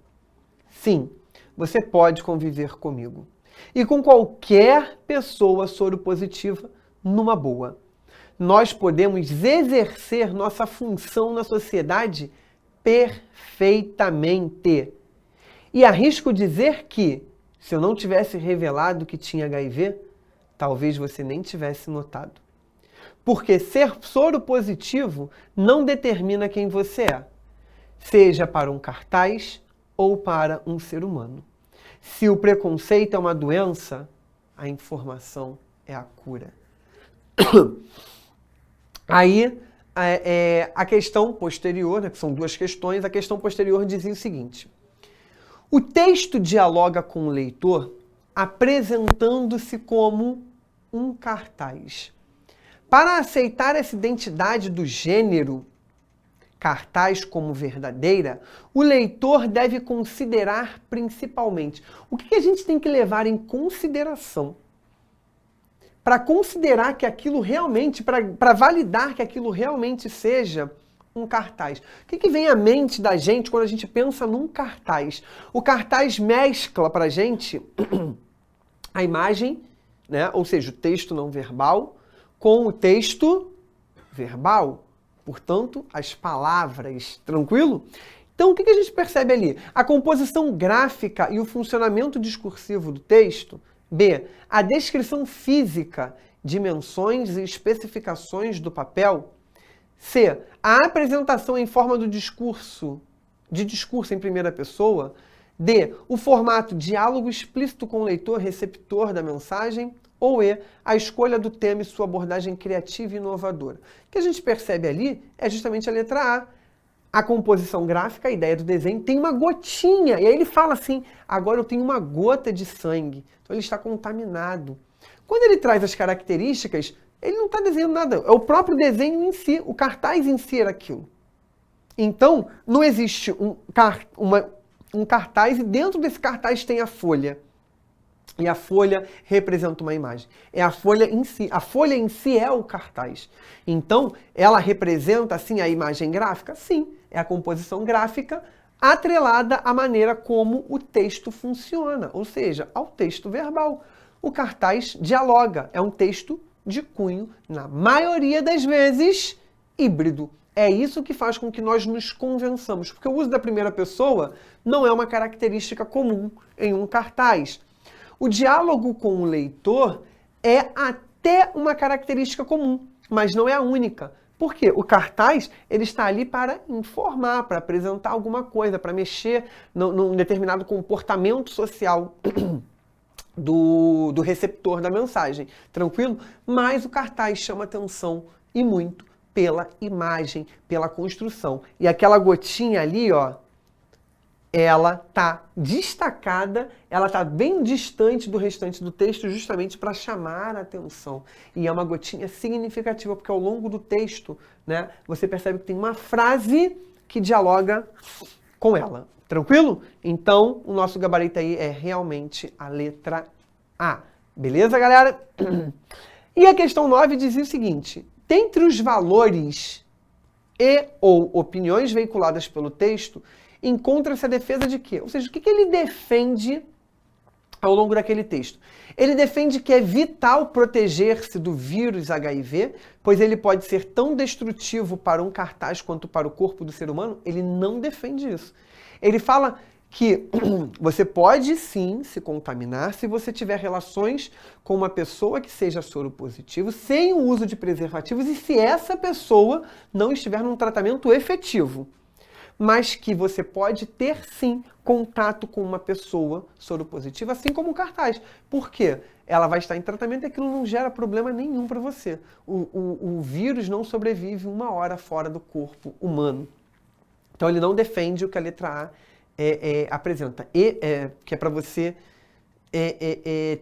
Sim, você pode conviver comigo. E com qualquer pessoa soropositiva numa boa. Nós podemos exercer nossa função na sociedade perfeitamente. E arrisco dizer que, se eu não tivesse revelado que tinha HIV, talvez você nem tivesse notado. Porque ser soropositivo não determina quem você é, seja para um cartaz ou para um ser humano. Se o preconceito é uma doença, a informação é a cura. Aí, a questão posterior, né, que são 2 questões, a questão posterior dizia o seguinte. O texto dialoga com o leitor apresentando-se como um cartaz. Para aceitar essa identidade do gênero cartaz como verdadeira, o leitor deve considerar principalmente. O que a gente tem que levar em consideração? Para considerar que aquilo realmente, para validar que aquilo realmente seja um cartaz. O que vem à mente da gente quando a gente pensa num cartaz? O cartaz mescla para a gente a imagem, né? Ou seja, o texto não verbal, com o texto verbal. Portanto, as palavras, tranquilo? Então, o que a gente percebe ali? A composição gráfica e o funcionamento discursivo do texto. B. A descrição física, dimensões e especificações do papel. C. A apresentação em forma de discurso em primeira pessoa. D. O formato diálogo explícito com o leitor receptor da mensagem. Ou E, a escolha do tema e sua abordagem criativa e inovadora. O que a gente percebe ali é justamente a letra A. A composição gráfica, a ideia do desenho, tem uma gotinha. E aí ele fala assim, agora eu tenho uma gota de sangue. Então ele está contaminado. Quando ele traz as características, ele não está desenhando nada. É o próprio desenho em si, o cartaz em si era aquilo. Então, não existe um cartaz e dentro desse cartaz tem a folha. E a folha representa uma imagem. É a folha em si. A folha em si é o cartaz. Então, ela representa, assim, a imagem gráfica? Sim. É a composição gráfica atrelada à maneira como o texto funciona. Ou seja, ao texto verbal. O cartaz dialoga. É um texto de cunho, na maioria das vezes, híbrido. É isso que faz com que nós nos convençamos. Porque o uso da primeira pessoa não é uma característica comum em um cartaz. O diálogo com o leitor é até uma característica comum, mas não é a única. Por quê? O cartaz, ele está ali para informar, para apresentar alguma coisa, para mexer num determinado comportamento social do receptor da mensagem, tranquilo? Mas o cartaz chama atenção e muito pela imagem, pela construção. E aquela gotinha ali, ó, ela tá destacada, ela tá bem distante do restante do texto justamente para chamar a atenção. E é uma gotinha significativa, porque ao longo do texto, né, você percebe que tem uma frase que dialoga com ela. Tranquilo? Então, o nosso gabarito aí é realmente a letra A. Beleza, galera? E a questão 9 dizia o seguinte: dentre os valores e ou opiniões veiculadas pelo texto, encontra-se a defesa de quê? Ou seja, o que ele defende ao longo daquele texto? Ele defende que é vital proteger-se do vírus HIV, pois ele pode ser tão destrutivo para um cartaz quanto para o corpo do ser humano? Ele não defende isso. Ele fala que você pode sim se contaminar se você tiver relações com uma pessoa que seja soropositivo sem o uso de preservativos e se essa pessoa não estiver num tratamento efetivo. Mas que você pode ter sim contato com uma pessoa soropositiva, assim como o cartaz. Por quê? Ela vai estar em tratamento e aquilo não gera problema nenhum para você. O vírus não sobrevive 1 hora fora do corpo humano. Então ele não defende o que a letra A apresenta. Que é para você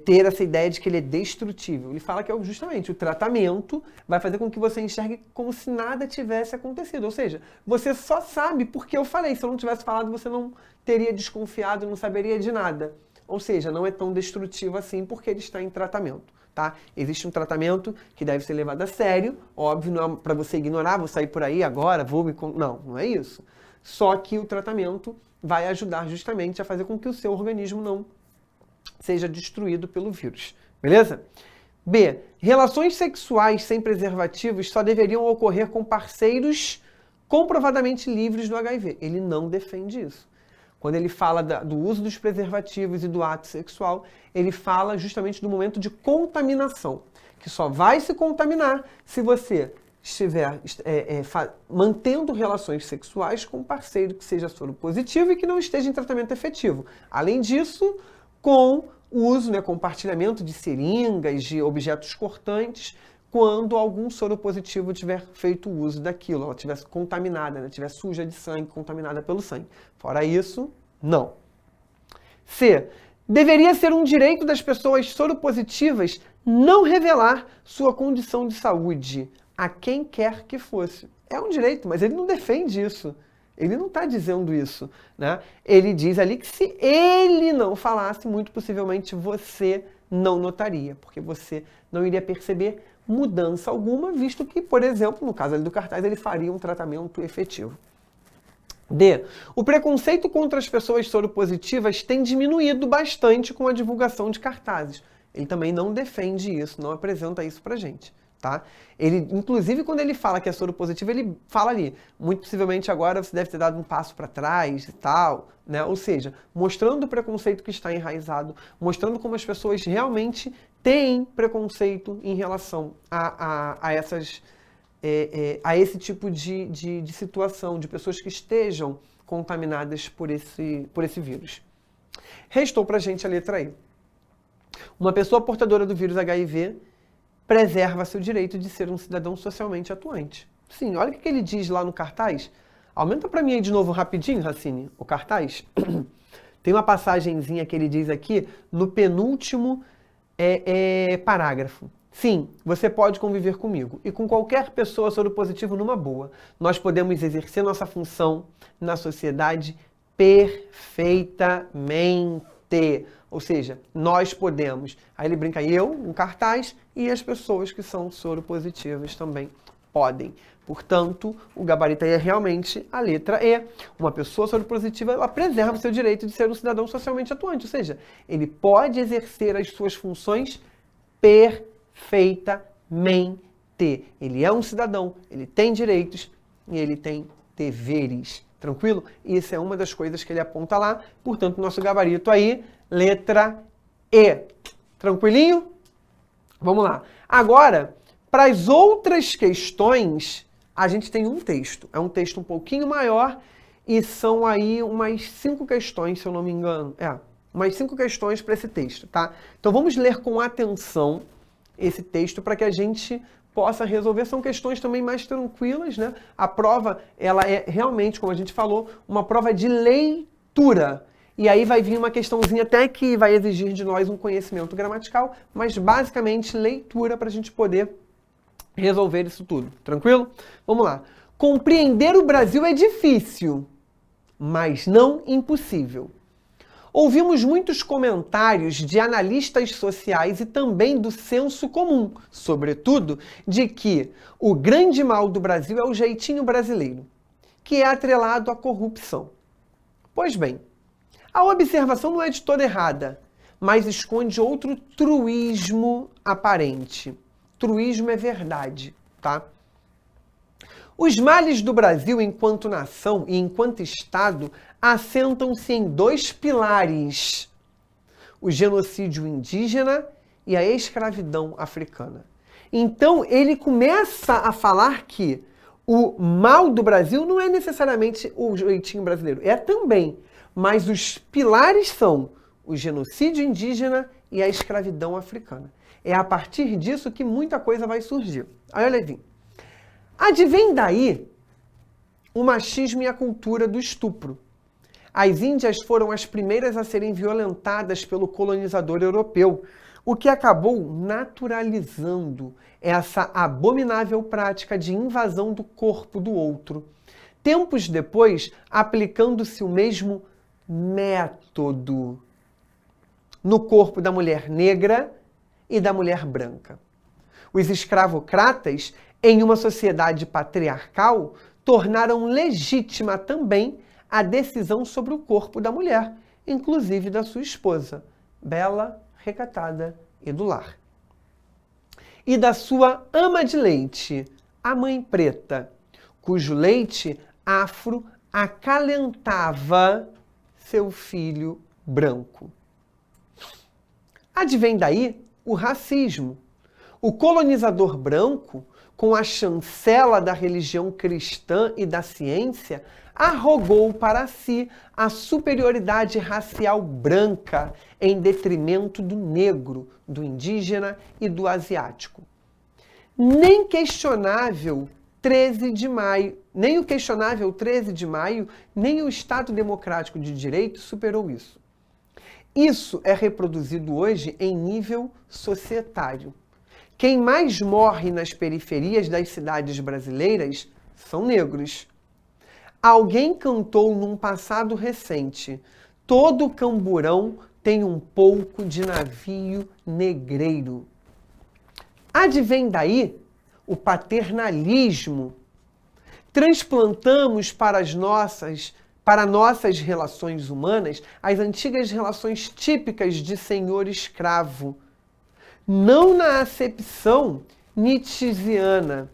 ter essa ideia de que ele é destrutível. Ele fala que é justamente o tratamento vai fazer com que você enxergue como se nada tivesse acontecido. Ou seja, você só sabe porque eu falei. Se eu não tivesse falado, você não teria desconfiado, não saberia de nada. Ou seja, não é tão destrutivo assim porque ele está em tratamento. Tá? Existe um tratamento que deve ser levado a sério. Óbvio, não é para você ignorar, vou sair por aí agora, Não, não é isso. Só que o tratamento vai ajudar justamente a fazer com que o seu organismo não seja destruído pelo vírus. Beleza? B. Relações sexuais sem preservativos só deveriam ocorrer com parceiros comprovadamente livres do HIV. Ele não defende isso. Quando ele fala do uso dos preservativos e do ato sexual, ele fala justamente do momento de contaminação, que só vai se contaminar se você estiver mantendo relações sexuais com um parceiro que seja soropositivo e que não esteja em tratamento efetivo. Além disso, com o uso, compartilhamento de seringas, de objetos cortantes, quando algum soropositivo tiver feito uso daquilo, ela estiver contaminada, estiver suja de sangue, contaminada pelo sangue. Fora isso, não. C. Deveria ser um direito das pessoas soropositivas não revelar sua condição de saúde a quem quer que fosse. É um direito, mas ele não defende isso. Ele não está dizendo isso, né? Ele diz ali que se ele não falasse, muito possivelmente você não notaria, porque você não iria perceber mudança alguma, visto que, por exemplo, no caso ali do cartaz, ele faria um tratamento efetivo. D. O preconceito contra as pessoas soropositivas tem diminuído bastante com a divulgação de cartazes. Ele também não defende isso, não apresenta isso pra gente. Tá? Ele, inclusive, quando ele fala que é soropositivo, ele fala ali, muito possivelmente agora você deve ter dado um passo para trás e tal, né? Ou seja, mostrando o preconceito que está enraizado, mostrando como as pessoas realmente têm preconceito em relação a esse tipo de situação, de pessoas que estejam contaminadas por esse vírus. Restou pra gente a letra E. Uma pessoa portadora do vírus HIV preserva seu direito de ser um cidadão socialmente atuante. Sim, olha o que ele diz lá no cartaz. Aumenta para mim aí de novo rapidinho, Racine, o cartaz. Tem uma passagenzinha que ele diz aqui no penúltimo parágrafo. Sim, você pode conviver comigo e com qualquer pessoa soropositiva numa boa. Nós podemos exercer nossa função na sociedade perfeitamente. Ou seja, nós podemos. Aí ele brinca, um cartaz, e as pessoas que são soropositivas também podem. Portanto, o gabarito aí é realmente a letra E. Uma pessoa soropositiva, ela preserva o seu direito de ser um cidadão socialmente atuante. Ou seja, ele pode exercer as suas funções perfeitamente. Ele é um cidadão, ele tem direitos e ele tem deveres. Tranquilo? Isso é uma das coisas que ele aponta lá. Portanto, nosso gabarito aí, letra E. Tranquilinho? Vamos lá. Agora, para as outras questões, a gente tem um texto. É um texto um pouquinho maior e são aí umas 5 questões, se eu não me engano. Umas 5 questões para esse texto, tá? Então vamos ler com atenção esse texto para que a gente possa resolver. São questões também mais tranquilas, né? A prova, ela é realmente, como a gente falou, uma prova de leitura. E aí vai vir uma questãozinha até que vai exigir de nós um conhecimento gramatical, mas basicamente leitura para a gente poder resolver isso tudo. Tranquilo? Vamos lá. Compreender o Brasil é difícil, mas não impossível. Ouvimos muitos comentários de analistas sociais e também do senso comum, sobretudo, de que o grande mal do Brasil é o jeitinho brasileiro, que é atrelado à corrupção. Pois bem, a observação não é de toda errada, mas esconde outro truísmo aparente. Truísmo é verdade, tá? Os males do Brasil enquanto nação e enquanto Estado assentam-se em 2 pilares: o genocídio indígena e a escravidão africana. Então, ele começa a falar que o mal do Brasil não é necessariamente o jeitinho brasileiro, é também, mas os pilares são o genocídio indígena e a escravidão africana. É a partir disso que muita coisa vai surgir. Aí, olha aí. Advém daí o machismo e a cultura do estupro. As Índias foram as primeiras a serem violentadas pelo colonizador europeu, o que acabou naturalizando essa abominável prática de invasão do corpo do outro. Tempos depois, aplicando-se o mesmo método no corpo da mulher negra e da mulher branca. Os escravocratas, em uma sociedade patriarcal, tornaram legítima também a decisão sobre o corpo da mulher, inclusive da sua esposa, bela, recatada e do lar. E da sua ama de leite, a mãe preta, cujo leite afro acalentava seu filho branco. Advém daí o racismo. O colonizador branco, com a chancela da religião cristã e da ciência, arrogou para si a superioridade racial branca em detrimento do negro, do indígena e do asiático. Nem o questionável 13 de maio, nem o Estado Democrático de Direito superou isso. Isso é reproduzido hoje em nível societário. Quem mais morre nas periferias das cidades brasileiras são negros. Alguém cantou num passado recente: todo camburão tem um pouco de navio negreiro. Advém daí o paternalismo. Transplantamos para nossas relações humanas as antigas relações típicas de senhor-escravo. Não na acepção nietzschiana,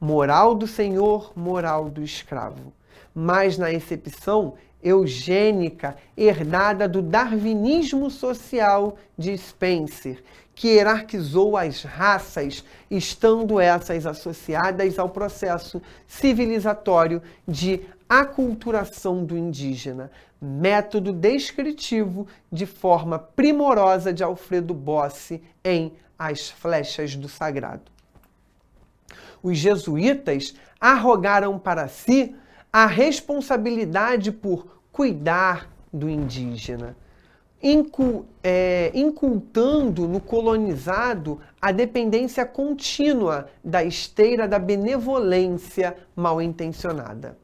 moral do senhor, moral do escravo, mas na acepção eugênica herdada do darwinismo social de Spencer, que hierarquizou as raças, estando essas associadas ao processo civilizatório de aculturação do indígena, método descritivo de forma primorosa de Alfredo Bossi em As Flechas do Sagrado. Os jesuítas arrogaram para si a responsabilidade por cuidar do indígena, incultando no colonizado a dependência contínua da esteira da benevolência mal intencionada.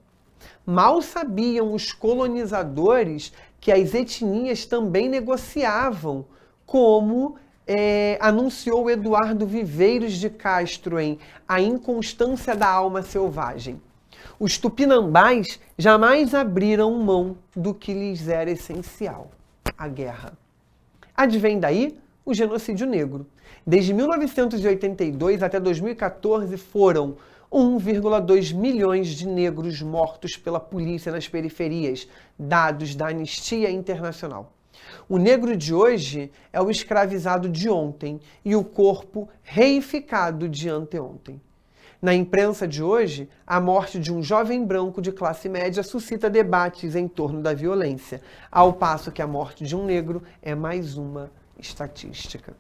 Mal sabiam os colonizadores que as etnias também negociavam, como anunciou Eduardo Viveiros de Castro em A Inconstância da Alma Selvagem. Os tupinambás jamais abriram mão do que lhes era essencial: a guerra. Advém daí o genocídio negro. Desde 1982 até 2014 foram 1,2 milhões de negros mortos pela polícia nas periferias, dados da Anistia Internacional. O negro de hoje é o escravizado de ontem e o corpo reificado de anteontem. Na imprensa de hoje, a morte de um jovem branco de classe média suscita debates em torno da violência, ao passo que a morte de um negro é mais uma estatística.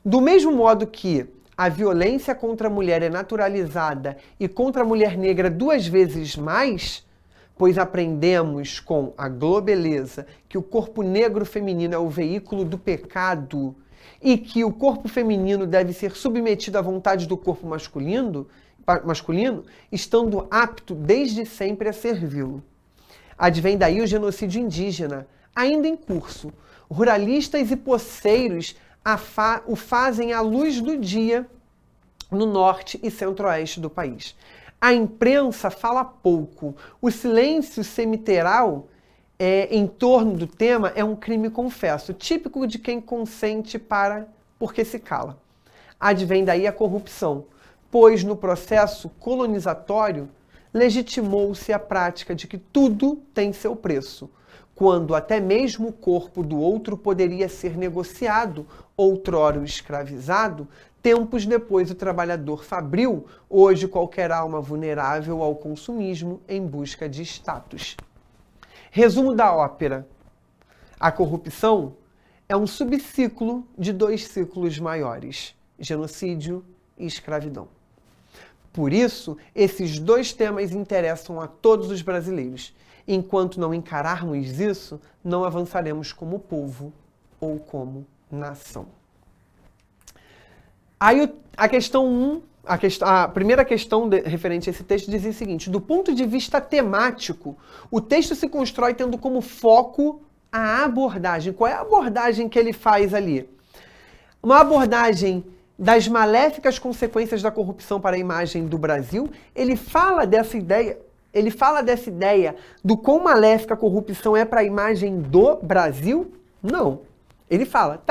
Do mesmo modo que a violência contra a mulher é naturalizada e contra a mulher negra 2 vezes mais, pois aprendemos com a globeleza que o corpo negro feminino é o veículo do pecado e que o corpo feminino deve ser submetido à vontade do corpo masculino, estando apto desde sempre a servi-lo. Advém daí o genocídio indígena, ainda em curso. Ruralistas e poceiros o fazem à luz do dia no norte e centro-oeste do país. A imprensa fala pouco. O silêncio semiteral em torno do tema é um crime confesso, típico de quem consente porque se cala. Advém daí a corrupção, pois no processo colonizatório legitimou-se a prática de que tudo tem seu preço, quando até mesmo o corpo do outro poderia ser negociado, outrora o escravizado, tempos depois o trabalhador fabril, hoje qualquer alma vulnerável ao consumismo em busca de status. Resumo da ópera. A corrupção é um subciclo de 2 ciclos maiores, genocídio e escravidão. Por isso, esses 2 temas interessam a todos os brasileiros. Enquanto não encararmos isso, não avançaremos como povo ou como nação. Aí a questão 1, a primeira questão referente a esse texto dizia o seguinte: do ponto de vista temático, o texto se constrói tendo como foco a abordagem. Qual é a abordagem que ele faz ali? Uma abordagem das maléficas consequências da corrupção para a imagem do Brasil. Ele fala dessa ideia do quão maléfica a corrupção é para a imagem do Brasil? Não. Ele fala,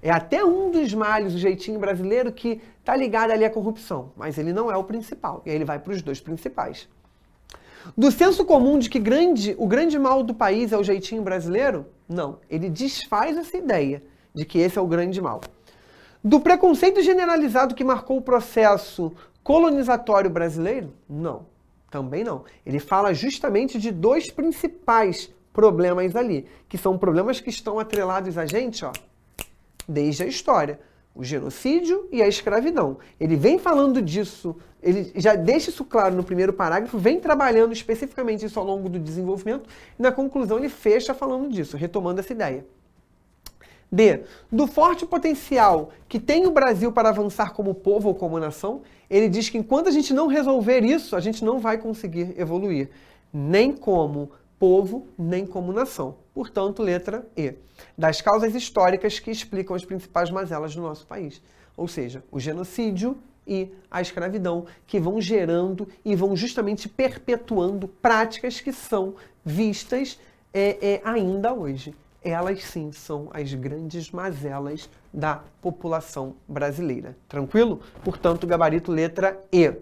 é até um dos males, o jeitinho brasileiro, que está ligado ali à corrupção, mas ele não é o principal. E aí ele vai para os 2 principais. Do senso comum de que o grande mal do país é o jeitinho brasileiro? Não. Ele desfaz essa ideia de que esse é o grande mal. Do preconceito generalizado que marcou o processo colonizatório brasileiro? Não. Também não. Ele fala justamente de 2 principais problemas ali, que são problemas que estão atrelados a gente, desde a história. O genocídio e a escravidão. Ele vem falando disso, ele já deixa isso claro no primeiro parágrafo, vem trabalhando especificamente isso ao longo do desenvolvimento, e na conclusão ele fecha falando disso, retomando essa ideia. D. Do forte potencial que tem o Brasil para avançar como povo ou como nação, ele diz que enquanto a gente não resolver isso, a gente não vai conseguir evoluir, nem como povo, nem como nação. Portanto, letra E. Das causas históricas que explicam as principais mazelas do nosso país. Ou seja, o genocídio e a escravidão, que vão gerando e vão justamente perpetuando práticas que são vistas ainda hoje. Elas sim são as grandes mazelas da população brasileira. Tranquilo? Portanto, gabarito letra E.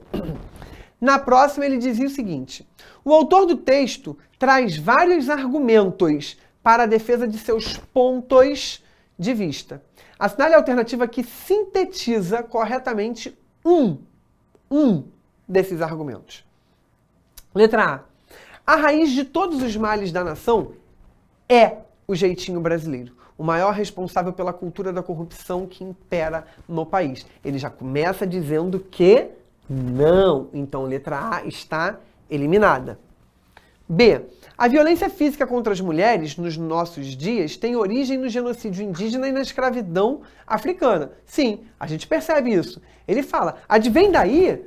Na próxima ele dizia o seguinte: o autor do texto traz vários argumentos para a defesa de seus pontos de vista. Assinale a alternativa que sintetiza corretamente um desses argumentos. Letra A. A raiz de todos os males da nação é o jeitinho brasileiro, o maior responsável pela cultura da corrupção que impera no país. Ele já começa dizendo que não. Então, letra A está eliminada. B. A violência física contra as mulheres nos nossos dias tem origem no genocídio indígena e na escravidão africana. Sim, a gente percebe isso. Ele fala, advém daí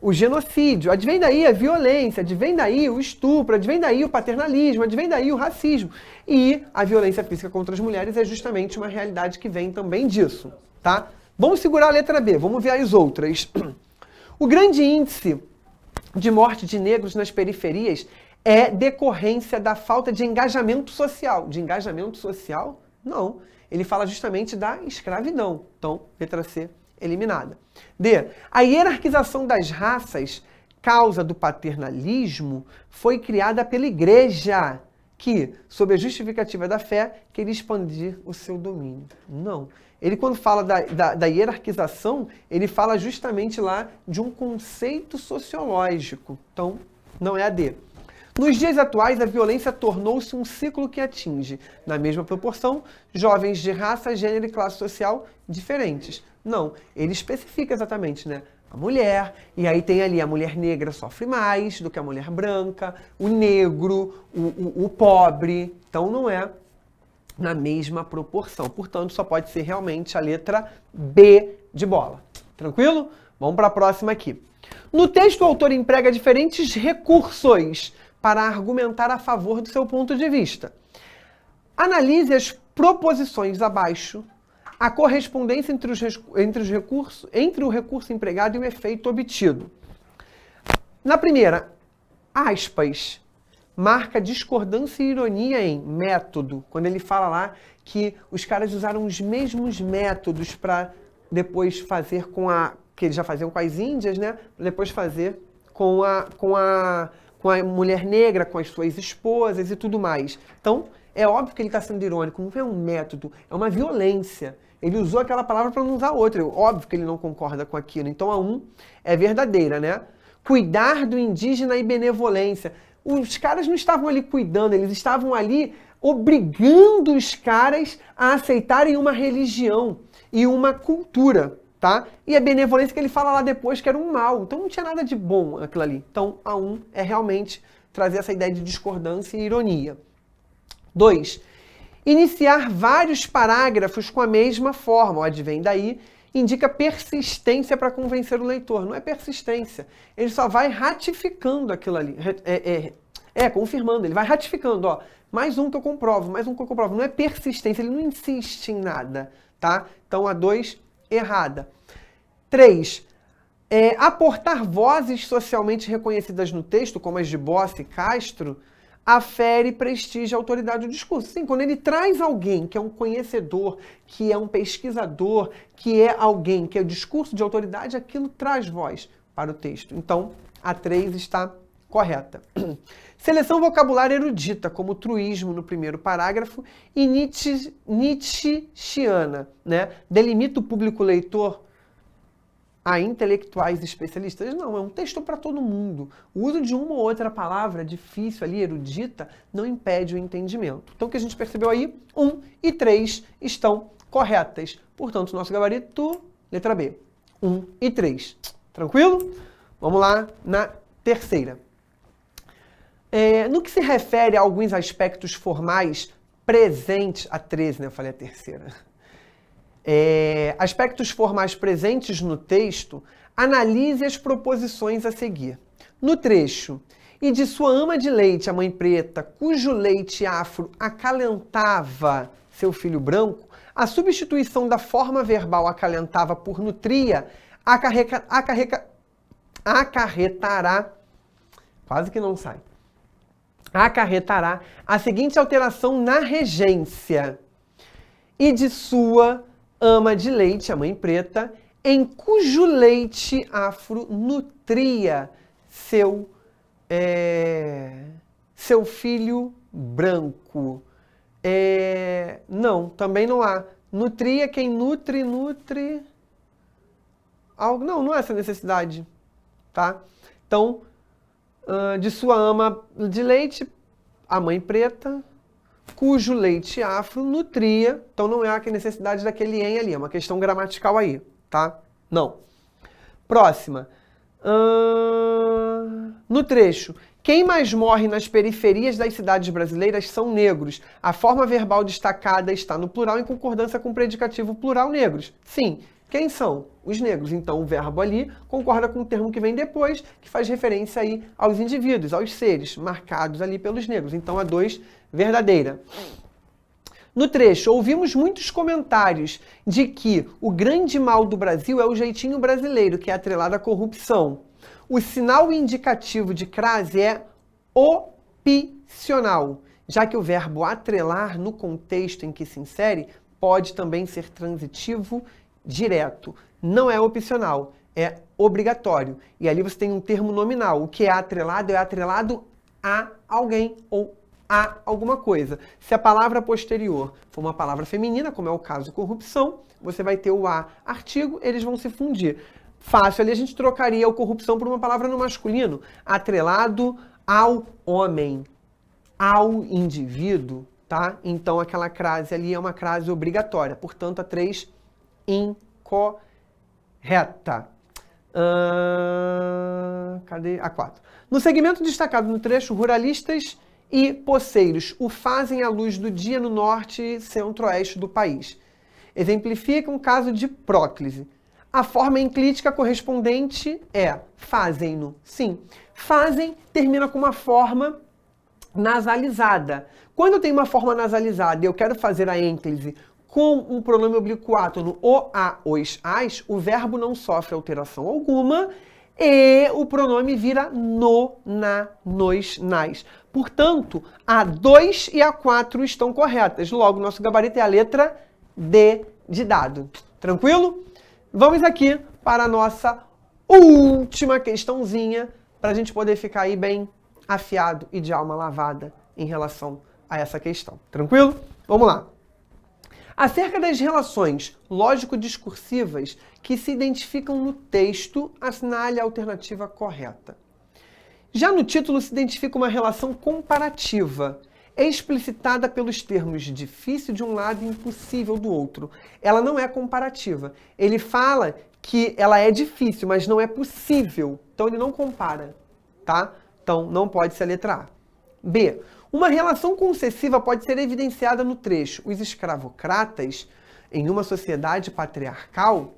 o genocídio, advém daí a violência, advém daí o estupro, advém daí o paternalismo, advém daí o racismo. E a violência física contra as mulheres é justamente uma realidade que vem também disso, tá? Vamos segurar a letra B, vamos ver as outras. O grande índice de morte de negros nas periferias é decorrência da falta de engajamento social. De engajamento social? Não. Ele fala justamente da escravidão. Então, letra C, eliminada. D. A hierarquização das raças, causa do paternalismo, foi criada pela Igreja, que, sob a justificativa da fé, queria expandir o seu domínio. Não. Ele, quando fala da hierarquização, ele fala justamente lá de um conceito sociológico. Então, não é a D. Nos dias atuais, a violência tornou-se um ciclo que atinge, na mesma proporção, jovens de raça, gênero e classe social diferentes. Não, ele especifica exatamente, né? A mulher, e aí tem ali a mulher negra sofre mais do que a mulher branca, o negro, o pobre. Então, não é na mesma proporção. Portanto, só pode ser realmente a letra B de bola. Tranquilo? Vamos para a próxima aqui. No texto, o autor emprega diferentes recursos para argumentar a favor do seu ponto de vista. Analise as proposições abaixo, a correspondência entre o recurso empregado e o efeito obtido. Na primeira, aspas, marca discordância e ironia em método, quando ele fala lá que os caras usaram os mesmos métodos para depois fazer que eles já faziam com as índias, né? Para depois fazer com a mulher negra, com as suas esposas e tudo mais. Então, é óbvio que ele está sendo irônico, não é um método, é uma violência. Ele usou aquela palavra para não usar outra. Óbvio que ele não concorda com aquilo. Então, a 1 é verdadeira, né? Cuidar do indígena e benevolência. Os caras não estavam ali cuidando, eles estavam ali obrigando os caras a aceitarem uma religião e uma cultura, tá? E a benevolência que ele fala lá depois que era um mal. Então não tinha nada de bom aquilo ali. Então a 1 é realmente trazer essa ideia de discordância e ironia. 2. Iniciar vários parágrafos com a mesma forma. O advém daí indica persistência para convencer o leitor. Não é persistência. Ele só vai ratificando aquilo ali. Confirmando. Ele vai ratificando. Ó, mais um que eu comprovo, mais um que eu comprovo. Não é persistência. Ele não insiste em nada. Tá? Então a 2, errada. 3. Aportar vozes socialmente reconhecidas no texto, como as de Bossi e Castro, afere prestígio à autoridade do discurso. Sim, quando ele traz alguém que é um conhecedor, que é um pesquisador, que é alguém que é o discurso de autoridade, aquilo traz voz para o texto. Então, a 3 está correta. Seleção vocabulária erudita, como truísmo no primeiro parágrafo e Nietzscheana, né? Delimita o público leitor a intelectuais especialistas? Não, é um texto para todo mundo. O uso de uma ou outra palavra difícil ali, erudita, não impede o entendimento. Então, o que a gente percebeu aí, 1 e 3 estão corretas. Portanto, nosso gabarito, letra B. 1 e 3. Tranquilo? Vamos lá na terceira. No que se refere a alguns aspectos formais presentes... A 13, né? Eu falei a terceira. Aspectos formais presentes no texto, analise as proposições a seguir. No trecho, e de sua ama de leite, a mãe preta, cujo leite afro acalentava seu filho branco, a substituição da forma verbal acalentava por nutria acarretará, quase que não sai, acarretará a seguinte alteração na regência. E de sua ama de leite, a mãe preta, em cujo leite afro nutria seu filho branco. Não, também não há. Nutria, quem nutre algo. Não há essa necessidade, tá? Então, de sua ama de leite, a mãe preta, cujo leite afro nutria, então não é a necessidade daquele em ali, é uma questão gramatical aí, tá? Não. Próxima. No trecho, quem mais morre nas periferias das cidades brasileiras são negros. A forma verbal destacada está no plural em concordância com o predicativo plural negros. Sim. Quem são? Os negros. Então, o verbo ali concorda com o termo que vem depois, que faz referência aí aos indivíduos, aos seres marcados ali pelos negros. Então, a 2, verdadeira. No trecho, ouvimos muitos comentários de que o grande mal do Brasil é o jeitinho brasileiro, que é atrelado à corrupção. O sinal indicativo de crase é opcional, já que o verbo atrelar, no contexto em que se insere, pode também ser transitivo direto. Não é opcional, é obrigatório. E ali você tem um termo nominal. O que é atrelado a alguém ou a alguma coisa. Se a palavra posterior for uma palavra feminina, como é o caso corrupção, você vai ter o a artigo, eles vão se fundir. Fácil, ali a gente trocaria o corrupção por uma palavra no masculino, atrelado ao homem, ao indivíduo, tá? Então aquela crase ali é uma crase obrigatória, portanto a 3 incorreta. Cadê? A 4. No segmento destacado no trecho, ruralistas e poceiros o fazem à luz do dia no norte e centro-oeste do país. Exemplifica um caso de próclise. A forma enclítica correspondente é fazem-no. Sim, fazem termina com uma forma nasalizada. Quando eu tenho uma forma nasalizada e eu quero fazer a ênclise com um pronome oblíquo átono, o, a, os, as, o verbo não sofre alteração alguma e o pronome vira no, na, nos, nas. Portanto, a 2 e a 4 estão corretas. Logo, nosso gabarito é a letra D de dado. Tranquilo? Vamos aqui para a nossa última questãozinha, para a gente poder ficar aí bem afiado e de alma lavada em relação a essa questão. Tranquilo? Vamos lá. Acerca das relações lógico-discursivas que se identificam no texto, assinale a alternativa correta. Já no título se identifica uma relação comparativa, explicitada pelos termos difícil de um lado e impossível do outro. Ela não é comparativa. Ele fala que ela é difícil, mas não é possível. Então ele não compara, tá? Então não pode ser a letra A. B. Uma relação concessiva pode ser evidenciada no trecho. Os escravocratas, em uma sociedade patriarcal,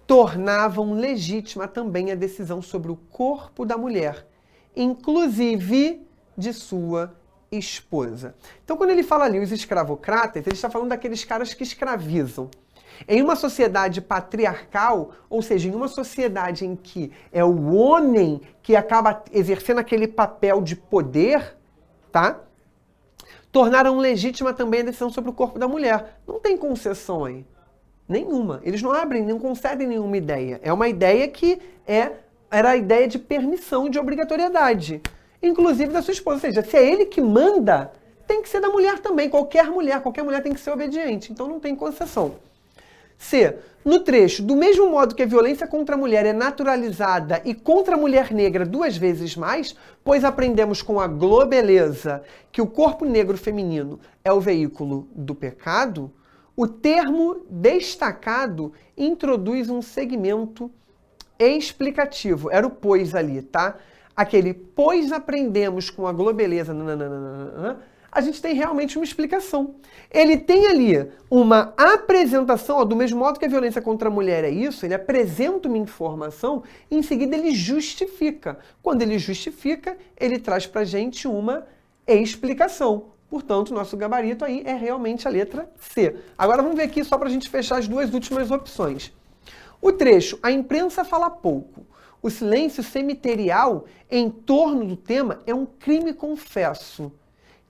tornavam legítima também a decisão sobre o corpo da mulher, inclusive de sua esposa. Então, quando ele fala ali os escravocratas, ele está falando daqueles caras que escravizam. Em uma sociedade patriarcal, ou seja, em uma sociedade em que é o homem que acaba exercendo aquele papel de poder, tá? Tornaram legítima também a decisão sobre o corpo da mulher. Não tem concessão aí. Nenhuma. Eles não abrem, não concedem nenhuma ideia. É uma ideia que era a ideia de permissão, de obrigatoriedade. Inclusive da sua esposa. Ou seja, se é ele que manda, tem que ser da mulher também. Qualquer mulher tem que ser obediente. Então não tem concessão. C. No trecho, do mesmo modo que a violência contra a mulher é naturalizada e contra a mulher negra 2 vezes mais, pois aprendemos com a globeleza que o corpo negro feminino é o veículo do pecado, o termo destacado introduz um segmento explicativo. Era o pois ali, tá? Aquele pois aprendemos com a globeleza, a gente tem realmente uma explicação. Ele tem ali uma apresentação, ó, do mesmo modo que a violência contra a mulher é isso, ele apresenta uma informação e em seguida ele justifica. Quando ele justifica, ele traz pra gente uma explicação. Portanto, nosso gabarito aí é realmente a letra C. Agora vamos ver aqui só pra gente fechar as 2 últimas opções. O trecho, a imprensa fala pouco. O silêncio cemiterial em torno do tema é um crime confesso,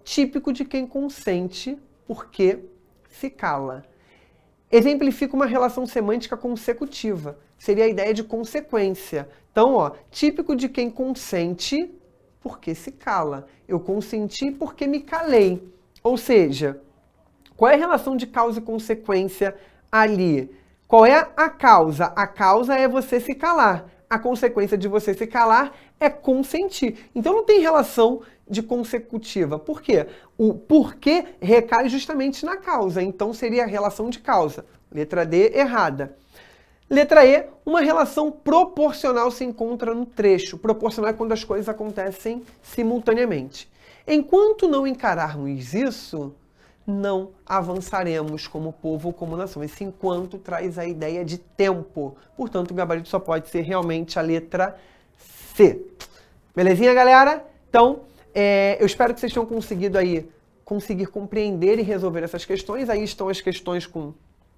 típico de quem consente porque se cala. Exemplifica uma relação semântica consecutiva. Seria a ideia de consequência. Então, ó, típico de quem consente porque se cala. Eu consenti porque me calei. Ou seja, qual é a relação de causa e consequência ali? Qual é a causa? A causa é você se calar. A consequência de você se calar é consentir. Então não tem relação de consecutiva. Por quê? O porquê recai justamente na causa. Então seria a relação de causa. Letra D, errada. Letra E, uma relação proporcional se encontra no trecho. Proporcional é quando as coisas acontecem simultaneamente. Enquanto não encararmos isso, não avançaremos como povo ou como nação. Esse enquanto traz a ideia de tempo. Portanto, o gabarito só pode ser realmente a letra C. Belezinha, galera? Então, eu espero que vocês tenham conseguido aí conseguir compreender e resolver essas questões. Aí estão as questões com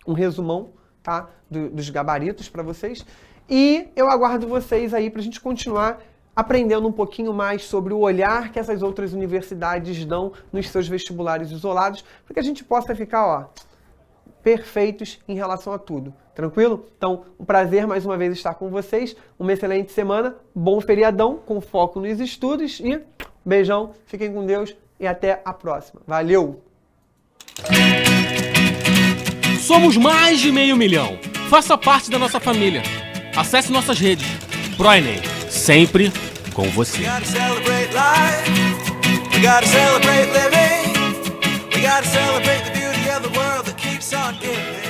um resumão, tá? Dos gabaritos para vocês. E eu aguardo vocês aí para a gente continuar aprendendo um pouquinho mais sobre o olhar que essas outras universidades dão nos seus vestibulares isolados, para que a gente possa ficar, ó, perfeitos em relação a tudo. Tranquilo? Então, um prazer mais uma vez estar com vocês. Uma excelente semana, bom feriadão, com foco nos estudos e beijão, fiquem com Deus, e até a próxima. Valeu! Somos mais de 500 mil. Faça parte da nossa família. Acesse nossas redes. ProEnem, sempre com você. We gotta celebrate life. We gotta celebrate living. We gotta celebrate the beauty of the world that keeps on giving.